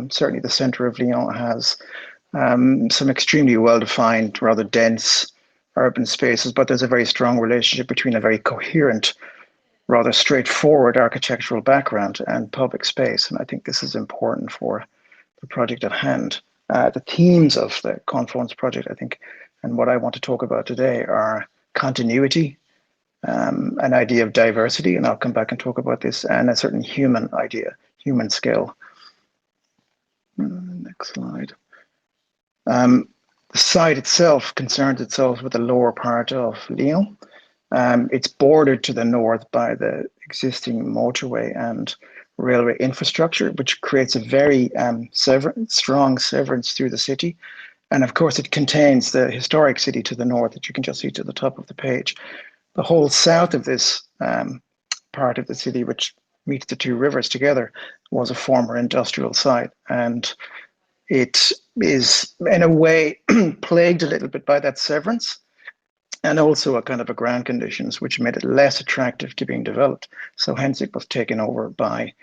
Certainly the center of Lyon has some extremely well-defined, rather dense urban spaces, but there's a very strong relationship between a very coherent, rather straightforward architectural background and public space. And I think this is important for the project at hand. The themes of the Confluence project, I think, and what I want to talk about today are continuity, an idea of diversity, and I'll come back and talk about this, and a certain human idea, human scale. Next slide. The site itself concerns itself with the lower part of Lyon. It's bordered to the north by the existing motorway and railway infrastructure, which creates a very strong severance through the city. And of course, it contains the historic city to the north that you can just see to the top of the page. The whole south of this part of the city, which meets the two rivers together, was a former industrial site. And it is, in a way, plagued a little bit by that severance, and also a kind of a ground conditions, which made it less attractive to being developed. So hence it was taken over by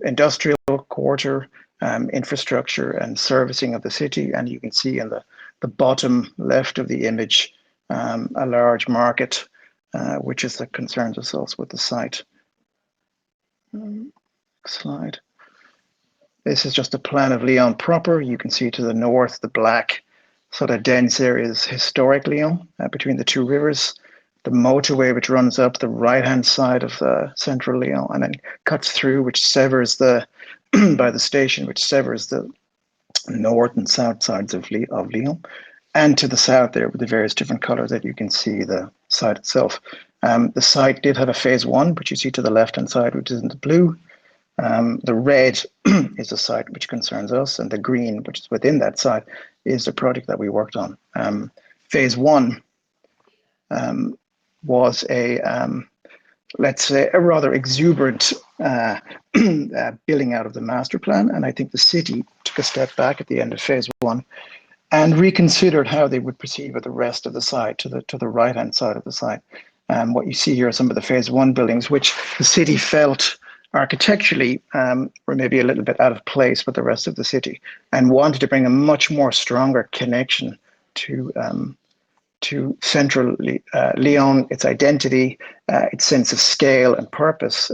industrial quarter, infrastructure and servicing of the city. And you can see in the bottom left of the image, a large market, which is that concerns ourselves with the site. Next slide. This is just a plan of Lyon proper. You can see to the north, the black sort of dense areas, historic Lyon, between the two rivers. The motorway, which runs up the right-hand side of central Lyon and then cuts through, which severs by the station, which severs the north and south sides of Lyon. And to the south there with the various different colors that you can see the site itself. The site did have a phase one, which you see to the left-hand side, which is in the blue. The red is the site which concerns us, and the green, which is within that site, is the project that we worked on. Phase one was let's say, a rather exuberant billing out of the master plan, and I think the city took a step back at the end of phase one and reconsidered how they would proceed with the rest of the site to the right-hand side of the site. What you see here are some of the phase one buildings, which the city felt architecturally were maybe a little bit out of place with the rest of the city, and wanted to bring a much more stronger connection to central Lyon. Its identity, its sense of scale and purpose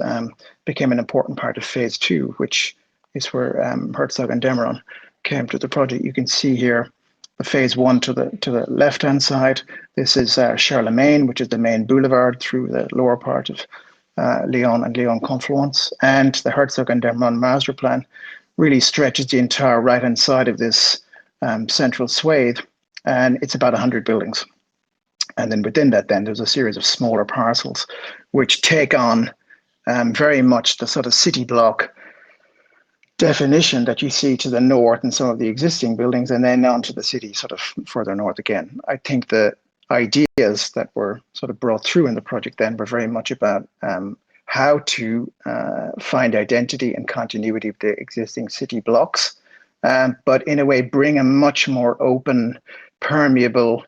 became an important part of phase two, which is where Herzog and Demeron came to the project. You can see here the phase one to the left-hand side. This is Charlemagne, which is the main boulevard through the lower part of Lyon and Lyon Confluence. And the Herzog and Demeron master plan really stretches the entire right-hand side of this central swathe, and it's about 100 buildings. And then within that, then there's a series of smaller parcels which take on very much the sort of city block definition that you see to the north and some of the existing buildings, and then onto the city sort of further north again. I think the ideas that were sort of brought through in the project then were very much about how to find identity and continuity of the existing city blocks, but in a way bring a much more open, permeable,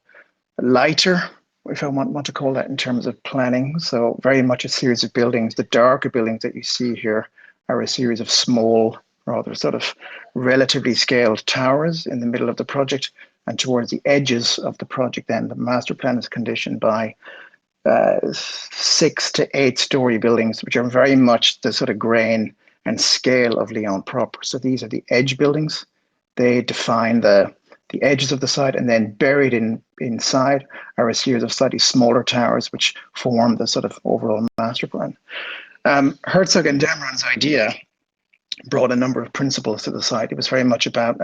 lighter, if I want to call that in terms of planning. So very much a series of buildings. The darker buildings that you see here are a series of small, rather sort of relatively scaled towers in the middle of the project. And towards the edges of the project, then the master plan is conditioned by 6 to 8 story buildings, which are very much the sort of grain and scale of Lyon proper. So these are the edge buildings. They define the edges of the site, and then buried inside are a series of slightly smaller towers which form the sort of overall master plan. Herzog and Demeron's idea brought a number of principles to the site. It was very much about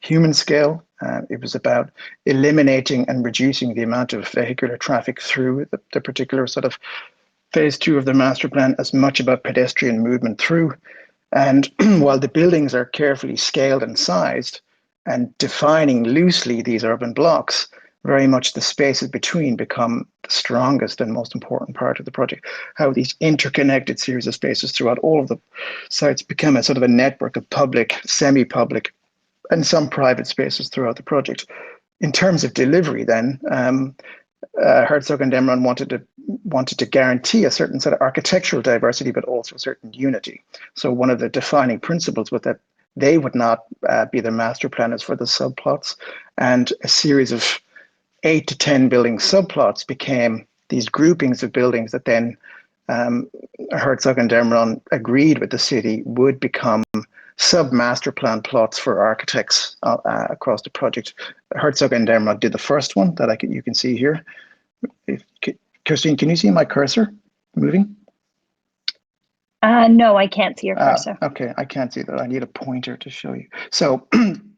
human scale. It was about eliminating and reducing the amount of vehicular traffic through the particular sort of phase 2 of the master plan, as much about pedestrian movement through. And while the buildings are carefully scaled and sized and defining loosely these urban blocks, very much the spaces between become the strongest and most important part of the project. How these interconnected series of spaces throughout all of the sites become a sort of a network of public, semi-public, and some private spaces throughout the project. In terms of delivery then, Herzog and Demron wanted to guarantee a certain sort of architectural diversity, but also a certain unity. So one of the defining principles was that they would not be the master planners for the subplots, and a series of 8 to 10 building subplots became these groupings of buildings that then Herzog and Demron agreed with the city would become sub-master plan plots for architects across the project. Herzog and Demron did the first one that you can see here. Christine, can you see my cursor moving? No, I can't see your cursor. Okay, I can't see that. I need a pointer to show you. So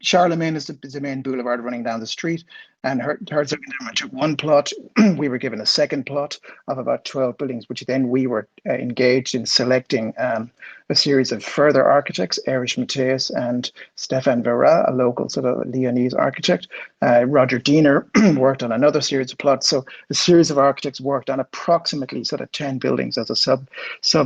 Charlemagne is the main boulevard running down the street, and Herzog and Demron took one plot. We were given a second plot of about 12 buildings, which then we were engaged in selecting a series of further architects, Erich Matthias and Stefan Vera, a local sort of Lyonese architect. Roger Diener worked on another series of plots. So a series of architects worked on approximately sort of 10 buildings as a sub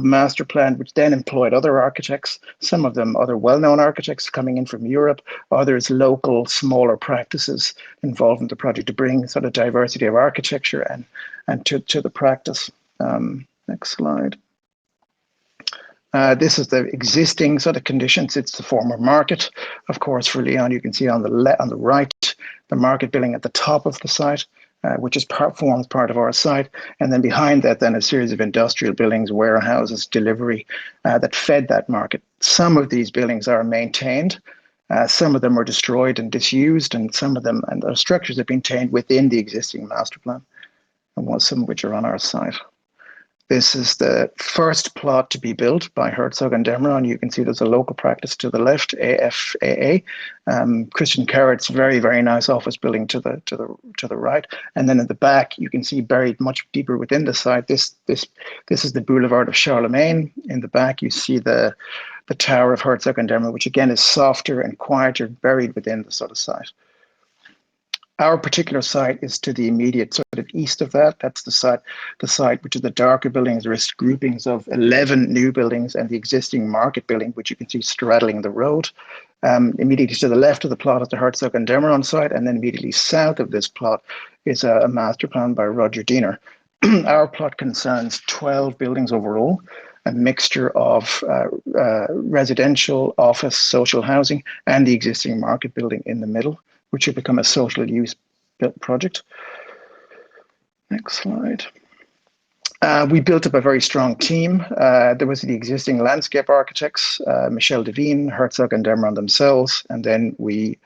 master plan, which then employed other architects, some of them other well-known architects coming in from Europe, others local smaller practices involved in the project to bring sort of diversity of architecture and to the practice. Next slide. This is the existing sort of conditions. It's the former market, of course, for Lyon. You can see on the right, the market building at the top of the site, which forms part of our site. And then behind that, then a series of industrial buildings, warehouses, delivery that fed that market. Some of these buildings are maintained. Some of them were destroyed and disused, and some of them and their structures have been maintained within the existing master plan, and some of which are on our site. This is the first plot to be built by Herzog and Demron. You can see there's a local practice to the left, AFAA. Christian Carrot's very, very nice office building to the right. And then in the back, you can see buried much deeper within the site. This is the Boulevard of Charlemagne. In the back, you see the Tower of Herzog and Demron, which again is softer and quieter, buried within the sort of site. Our particular site is to the immediate sort of east of that. That's the site which is the darker buildings. There is groupings of 11 new buildings and the existing market building, which you can see straddling the road. Immediately to the left of the plot is the Herzog and Demron site, and then immediately south of this plot is a master plan by Roger Diener. Our plot concerns 12 buildings overall, a mixture of residential, office, social housing, and the existing market building in the middle, which will become a social use built project. Next slide. We built up a very strong team. There was the existing landscape architects, Michel Devine, Herzog and Demron themselves, and then we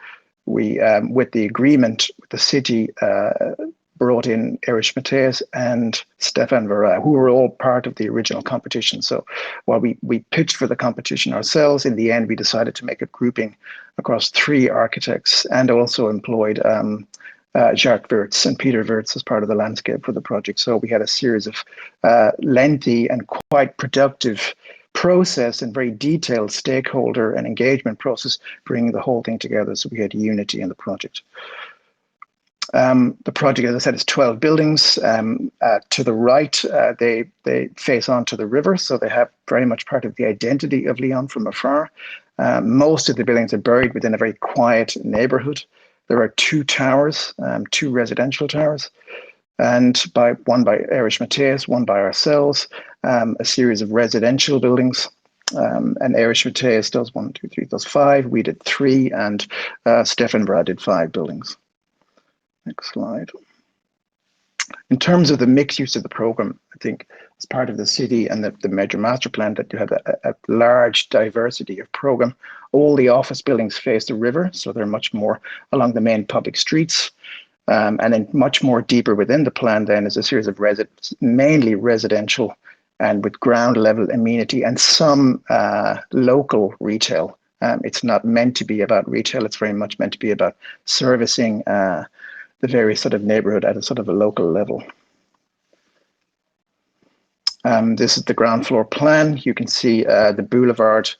with the agreement with the city, brought in Erich Matthias and Stefan Vera, who were all part of the original competition. So while we pitched for the competition ourselves, in the end, we decided to make a grouping across 3 architects and also employed Jacques Wirtz and Peter Wirtz as part of the landscape for the project. So we had a series of lengthy and quite productive process and very detailed stakeholder and engagement process, bringing the whole thing together. So we had unity in the project. The project, as I said, is 12 buildings. To the right, they face onto the river, so they have very much part of the identity of Lyon from afar. Most of the buildings are buried within a very quiet neighborhood. There are 2 towers, 2 residential towers, and one by Erich Matthias, one by ourselves, a series of residential buildings. And Erich Matthias does 5. We did 3, and Stefan Brad did 5 buildings. Next slide. In terms of the mixed use of the program, I think as part of the city and the major master plan that you have a large diversity of program. All the office buildings face the river, so they're much more along the main public streets. And then much more deeper within the plan then is a series of mainly residential and with ground level amenity and some local retail. It's not meant to be about retail. It's very much meant to be about servicing the various sort of neighborhood at a sort of a local level. This is the ground floor plan. You can see the boulevard,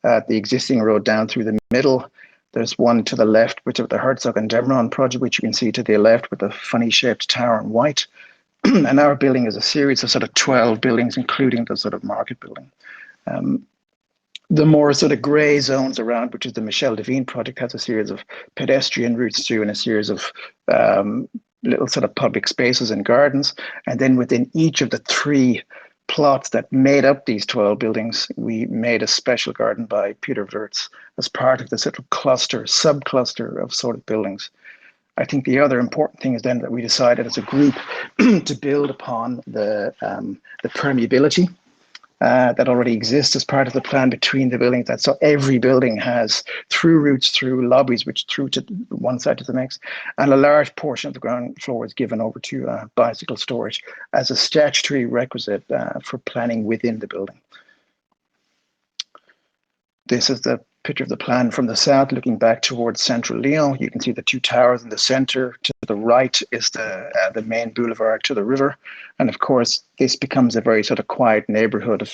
the existing road down through the middle. There's one to the left, which is the Herzog and Demeron project, which you can see to the left with the funny shaped tower in white. And our building is a series of sort of 12 buildings, including the sort of market building. The more sort of grey zones around, which is the Michel Devine project, has a series of pedestrian routes through and a series of little sort of public spaces and gardens. And then within each of the 3 plots that made up these 12 buildings, we made a special garden by Peter Wirtz as part of the sort of cluster, sub-cluster of sort of buildings. I think the other important thing is then that we decided as a group to build upon the permeability that already exists as part of the plan between the buildings. That so every building has through routes, through lobbies, which through to one side to the next, and a large portion of the ground floor is given over to bicycle storage as a statutory requisite for planning within the building. This is the picture of the plan from the south, looking back towards central Lyon. You can see the 2 towers in the center. To the right is the main boulevard to the river. And of course, this becomes a very sort of quiet neighborhood of,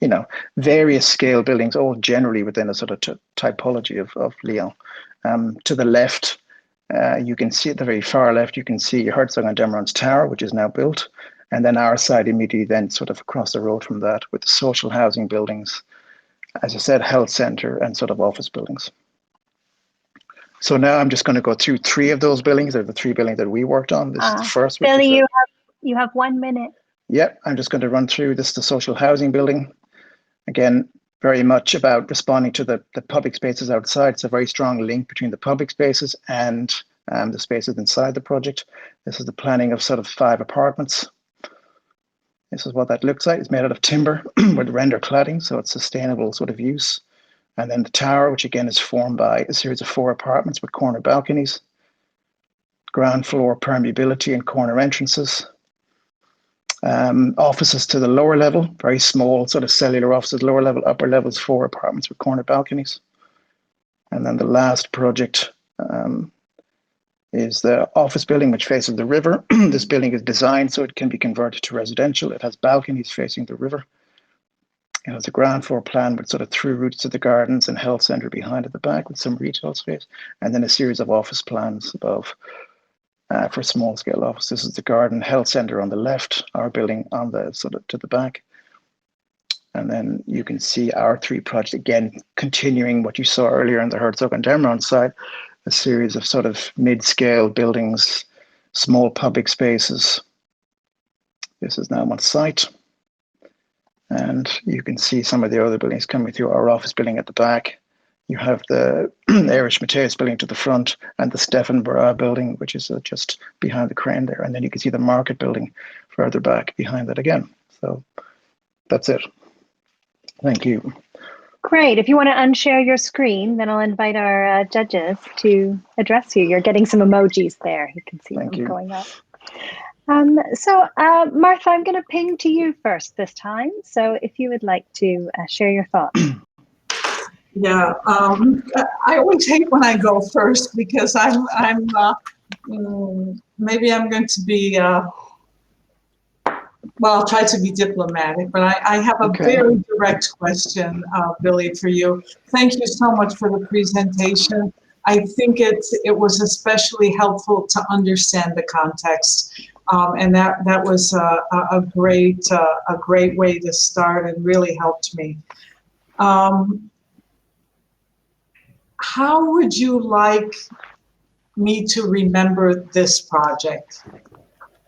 you know, various scale buildings, all generally within a sort of typology of Lyon. To the left, you can see at the very far left, you can see Herzog and Demeron's tower, which is now built. And then our side immediately then sort of across the road from that with the social housing buildings, as I said, health center and sort of office buildings. So now I'm just going to go through 3 of those buildings. They're the 3 buildings that we worked on. This is the first. Billy, you have 1 minute. Yep, I'm just going to run through this, the social housing building. Again, very much about responding to the public spaces outside. It's a very strong link between the public spaces and the spaces inside the project. This is the planning of sort of 5 apartments. This is what that looks like. It's made out of timber with render cladding, so it's sustainable sort of use. And then the tower, which again is formed by a series of 4 apartments with corner balconies, ground floor permeability and corner entrances. Offices to the lower level, very small sort of cellular offices, lower level, upper levels, 4 apartments with corner balconies. And then the last project is the office building which faces the river. This building is designed so it can be converted to residential. It has balconies facing the river. It has a ground floor plan with sort of through routes to the gardens and health center behind at the back with some retail space, and then a series of office plans above for small scale office. This is the garden health center on the left, our building on the sort of to the back. And then you can see our 3 projects, again, continuing what you saw earlier on the Herzog and Demeron side, a series of sort of mid-scale buildings, small public spaces. This is now on site. And you can see some of the other buildings coming through. Our office building at the back. You have the Erich Matthäus building to the front and the Stefan Barra building, which is just behind the crane there. And then you can see the market building further back behind that again. So that's it. Thank you. Great. If you want to unshare your screen, then I'll invite our judges to address you. You're getting some emojis there. You can see them going up. So Martha, I'm going to ping to you first this time. So if you would like to share your thoughts. Yeah, I always hate when I go first because maybe I'm going to be, well, I'll try to be diplomatic, but I have a very direct question, Billy, for you. Thank you so much for the presentation. I think it was especially helpful to understand the context, and that was a great way to start and really helped me. How would you like me to remember this project?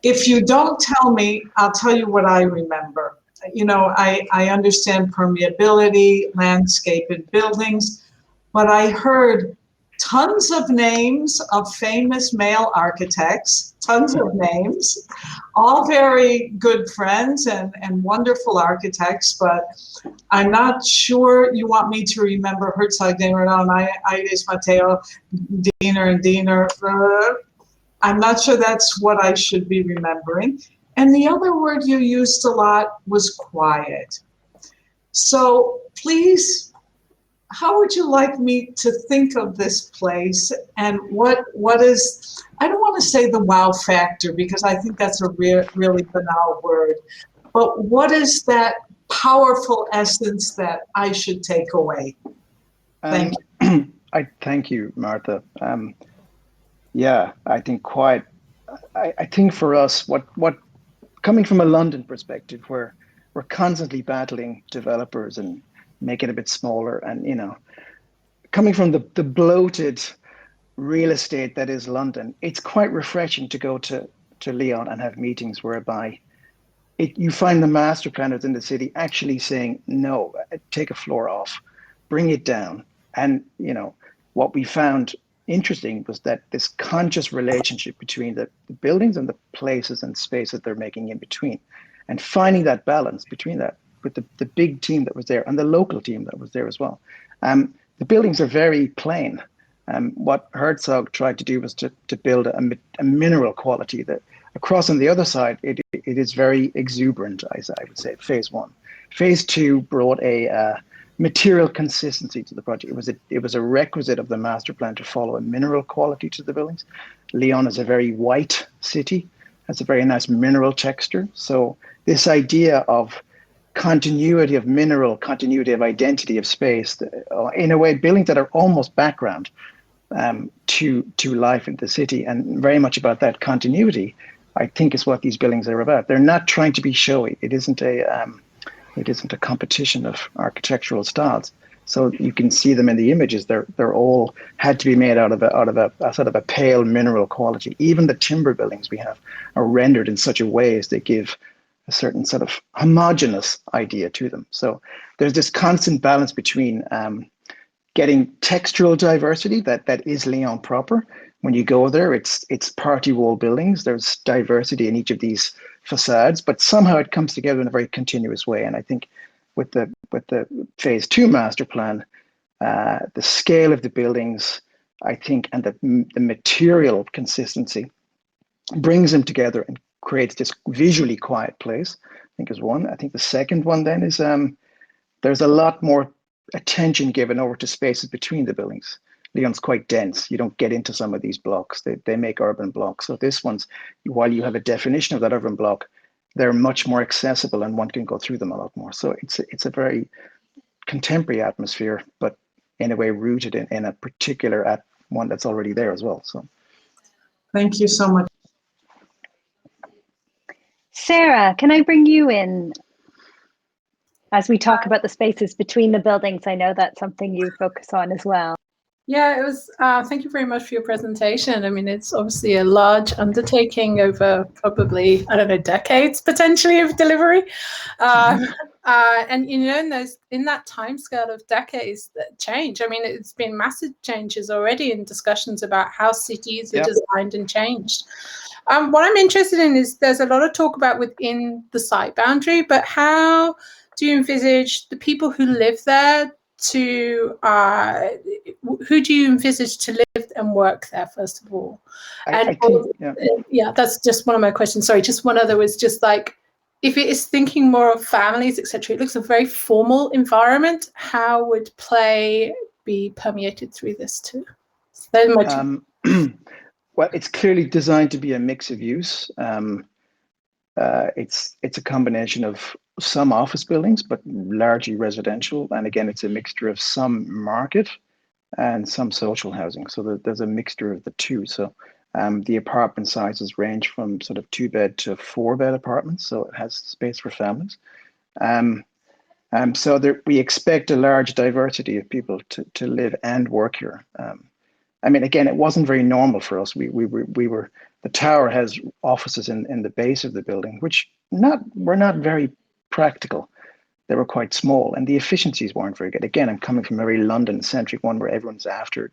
If you don't tell me, I'll tell you what I remember. You know, I understand permeability, landscape, and buildings, but I heard tons of names of famous male architects, tons of names, all very good friends and wonderful architects, but I'm not sure you want me to remember Herzog, Demeron, Iris, Matteo, Diener, and Diener. I'm not sure that's what I should be remembering. And the other word you used a lot was quiet. So please, how would you like me to think of this place, and what is, I don't want to say the wow factor, because I think that's a really banal word, but what is that powerful essence that I should take away? Thank you. I thank you, Martha. Yeah, I think quiet. I think for us, what coming from a London perspective, where we're constantly battling developers and make it a bit smaller, and coming from the bloated real estate that is London, it's quite refreshing to go to Lyon and have meetings whereby you find the master planners in the city actually saying, no, take a floor off, bring it down. And what we found interesting was that this conscious relationship between the buildings and the places and spaces they're making in between, and finding that balance between that with the big team that was there and the local team that was there as well. The buildings are very plain. What Herzog tried to do was to build a mineral quality that across on the other side, it is very exuberant, as I would say, phase one. Phase two brought a material consistency to the project. It was a requisite of the master plan to follow a mineral quality to the buildings. Lyon is a very white city, has a very nice mineral texture. So this idea of continuity of mineral, continuity of identity of space, in a way, buildings that are almost background to life in the city, and very much about that continuity, I think is what these buildings are about. They're not trying to be showy. It isn't a competition of architectural styles. So you can see them in the images. They're all had to be made out of a sort of a pale mineral quality. Even the timber buildings we have are rendered in such a way as they give a certain sort of homogeneous idea to them. So there's this constant balance between getting textural diversity that is Lyon proper. When you go there, it's party wall buildings. There's diversity in each of these facades, but somehow it comes together in a very continuous way. And I think with the phase two master plan, the scale of the buildings, I think, and the material consistency brings them together and creates this visually quiet place, I think is one. I think the second one then is there's a lot more attention given over to spaces between the buildings. Lyon's quite dense. You don't get into some of these blocks. They make urban blocks. So this one's, while you have a definition of that urban block, they're much more accessible and one can go through them a lot more. So it's a very contemporary atmosphere, but in a way rooted in a particular one that's already there as well. So Thank you so much. Sarah, can I bring you in as we talk about the spaces between the buildings? I know that's something you focus on as well. Yeah, it was. Thank you very much for your presentation. I mean, it's obviously a large undertaking over probably, I don't know, decades potentially of delivery. And in that timescale of decades, that change. I mean, it's been massive changes already in discussions about how cities are designed and changed. What I'm interested in is there's a lot of talk about within the site boundary, but how do you envisage the people who live there who do you envisage to live and work there, first of all? Yeah, that's just one of my questions. Sorry, just one other was just like, if it is thinking more of families, etc., it looks a very formal environment. How would play be permeated through this too? So those are my two. Well, it's clearly designed to be a mix of use. It's a combination of some office buildings, but largely residential. And again, it's a mixture of some market and some social housing. So there's a mixture of the two. So the apartment sizes range from sort of 2-bed to 4-bed apartments. So it has space for families. So we expect a large diversity of people to live and work here. I mean, again, it wasn't very normal for us. We were the tower has offices in the base of the building, which were not very practical. They were quite small, and the efficiencies weren't very good. Again, I'm coming from a very London-centric one where everyone's after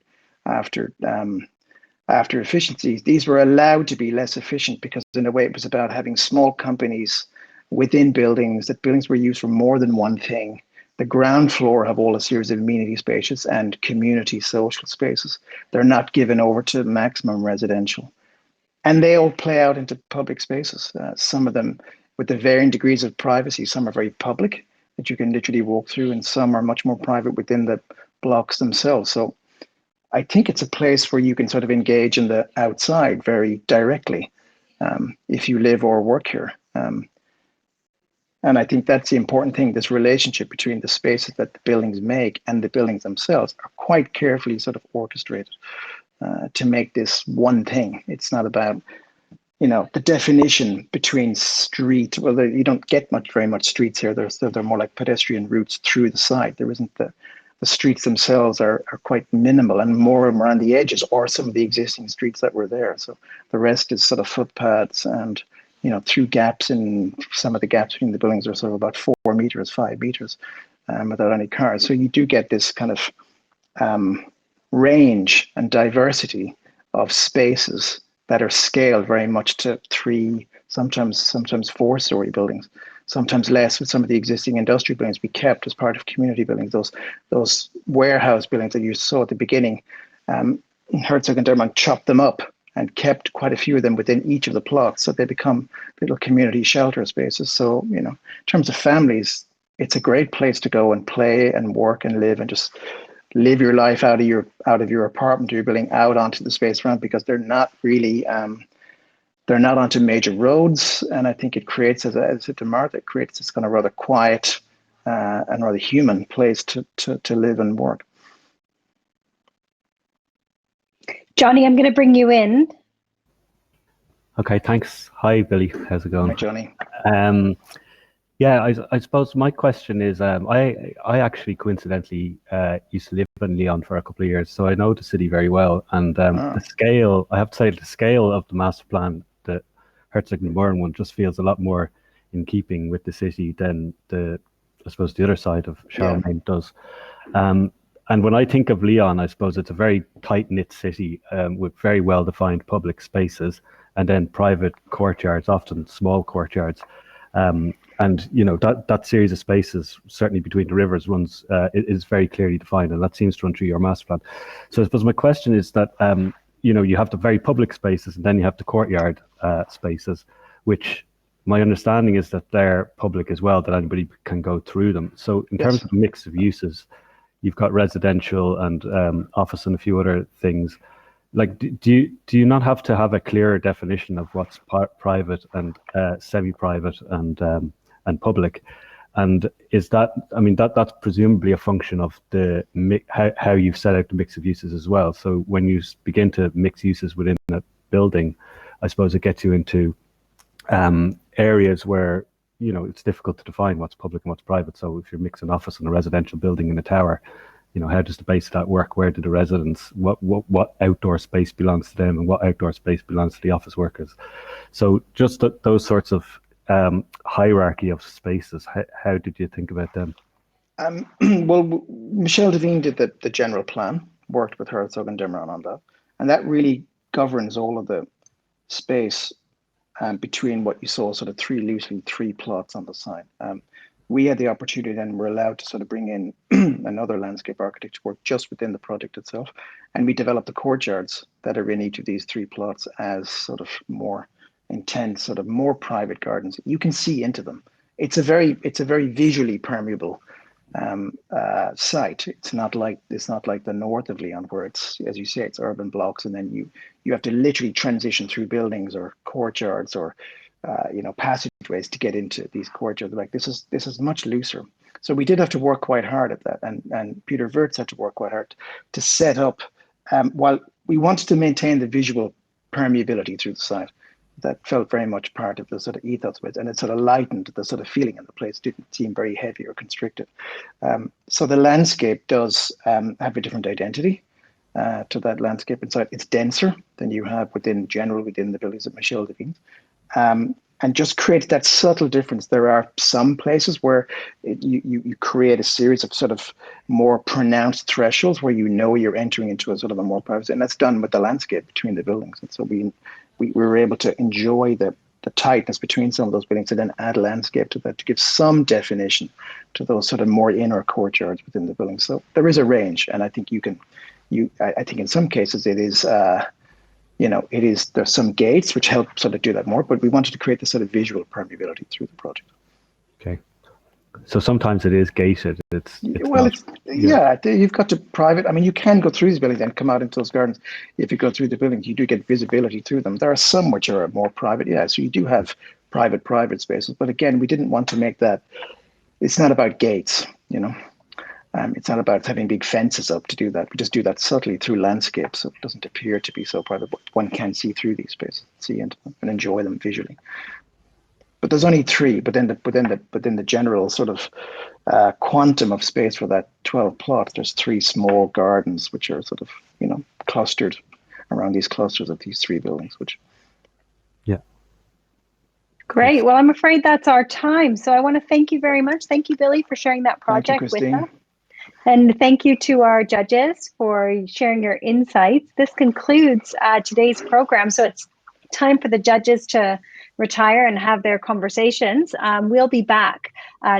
efficiencies. These were allowed to be less efficient because, in a way, it was about having small companies within buildings. That buildings were used for more than one thing. The ground floor have all a series of amenity spaces and community social spaces. They're not given over to maximum residential. And they all play out into public spaces. Some of them with the varying degrees of privacy. Some are very public that you can literally walk through, and some are much more private within the blocks themselves. So I think it's a place where you can sort of engage in the outside very directly if you live or work here. And I think that's the important thing. This relationship between the spaces that the buildings make and the buildings themselves are quite carefully sort of orchestrated to make this one thing. It's not about, the definition between street. Well, you don't get very much streets here. They're more like pedestrian routes through the site. There isn't the streets themselves are quite minimal, and more around the edges or some of the existing streets that were there. So the rest is sort of footpaths and, through gaps, in some of the gaps between the buildings are sort of about 4 meters, 5 meters without any cars. So you do get this kind of range and diversity of spaces that are scaled very much to 3, sometimes 4-story buildings. Sometimes less with some of the existing industrial buildings we kept as part of community buildings. Those warehouse buildings that you saw at the beginning, Herzog and Dermont chopped them up and kept quite a few of them within each of the plots, so they become little community shelter spaces. So, in terms of families, it's a great place to go and play and work and live and just live your life out of your apartment or your building out onto the space around, because they're not really they're not onto major roads. And I think it creates, as I said to Martha, it creates this kind of rather quiet and rather human place to live and work. Jonny, I'm going to bring you in. Okay, thanks. Hi, Billy. How's it going? Hi, Jonny. Yeah, I suppose my question is, I actually coincidentally used to live in Lyon for a couple of years, so I know the city very well. And the scale, I have to say, the scale of the master plan, the Herzog and Moran one, just feels a lot more in keeping with the city than I suppose the other side of Charlemagne does. And when I think of Lyon, I suppose it's a very tight-knit city with very well-defined public spaces, and then private courtyards, often small courtyards. And that series of spaces, certainly between the rivers, is very clearly defined, and that seems to run through your master plan. So I suppose my question is that you have the very public spaces, and then you have the courtyard spaces, which my understanding is that they're public as well, that anybody can go through them. So in terms of mix of uses, you've got residential and office and a few other things. Like, do you not have to have a clearer definition of what's private and semi-private and public? And is that, that's presumably a function of how you've set out the mix of uses as well. So when you begin to mix uses within a building, I suppose it gets you into areas where it's difficult to define what's public and what's private. So if you're mixing office and a residential building in a tower, how does the base of that work? Where do the residents, what outdoor space belongs to them, and what outdoor space belongs to the office workers? So just those sorts of hierarchy of spaces, how did you think about them? Well, Michel Devine did the general plan, worked with Herzog and Demeron on that, and that really governs all of the space between what you saw, sort of three plots on the side. We had the opportunity, and we're allowed to sort of bring in another landscape architect to work just within the project itself. And we developed the courtyards that are in each of these 3 plots as sort of more intense, sort of more private gardens. You can see into them. It's a very visually permeable site. It's not like the north of Lyon, where it's, as you say, it's urban blocks, and then you have to literally transition through buildings or courtyards or passageways to get into these courtyards. Like this is much looser. So we did have to work quite hard at that, and Peter Wirtz had to work quite hard to set up. While we wanted to maintain the visual permeability through the site, that felt very much part of the sort of ethos of it, and it sort of lightened the sort of feeling in the place. Didn't seem very heavy or constricted. So the landscape does have a different identity to that landscape inside. It's denser than you have within the buildings of Michel Devine. And just creates that subtle difference. There are some places where you create a series of sort of more pronounced thresholds where you're entering into a sort of a more private, and that's done with the landscape between the buildings. And so we were able to enjoy the tightness between some of those buildings, and then add landscape to that to give some definition to those sort of more inner courtyards within the building. So there is a range, and I think I think in some cases it is there's some gates which help sort of do that more, but we wanted to create this sort of visual permeability through the project. Okay. So sometimes it is gated. You've got to private. I mean, you can go through these buildings and come out into those gardens. If you go through the buildings, you do get visibility through them. There are some which are more private. Yeah, so you do have private spaces. But again, we didn't want to make that. It's not about gates, It's not about having big fences up to do that. We just do that subtly through landscapes, so it doesn't appear to be so private. But one can see through these spaces, see and enjoy them visually. But there's only 3. But then the general sort of quantum of space for that 12 plot, there's 3 small gardens which are sort of clustered around these clusters of these 3 buildings. Great. Well, I'm afraid that's our time. So I want to thank you very much. Thank you, Billy, for sharing that project with us. And thank you to our judges for sharing your insights. This concludes today's program. So it's time for the judges to retire and have their conversations. We'll be back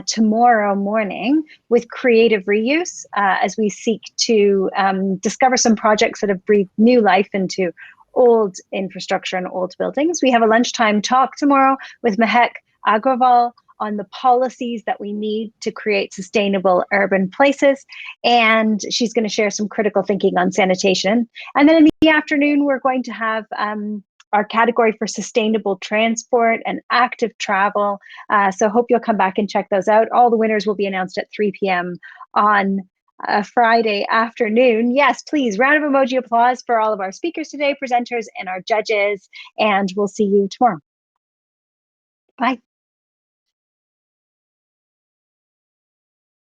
tomorrow morning with creative reuse as we seek to discover some projects that have breathed new life into old infrastructure and old buildings. We have a lunchtime talk tomorrow with Mehek Agrawal on the policies that we need to create sustainable urban places. And she's going to share some critical thinking on sanitation. And then in the afternoon, we're going to have our category for sustainable transport and active travel. So hope you'll come back and check those out. All the winners will be announced at 3 p.m. on Friday afternoon. Yes, please, round of emoji applause for all of our speakers today, presenters, and our judges. And we'll see you tomorrow. Bye.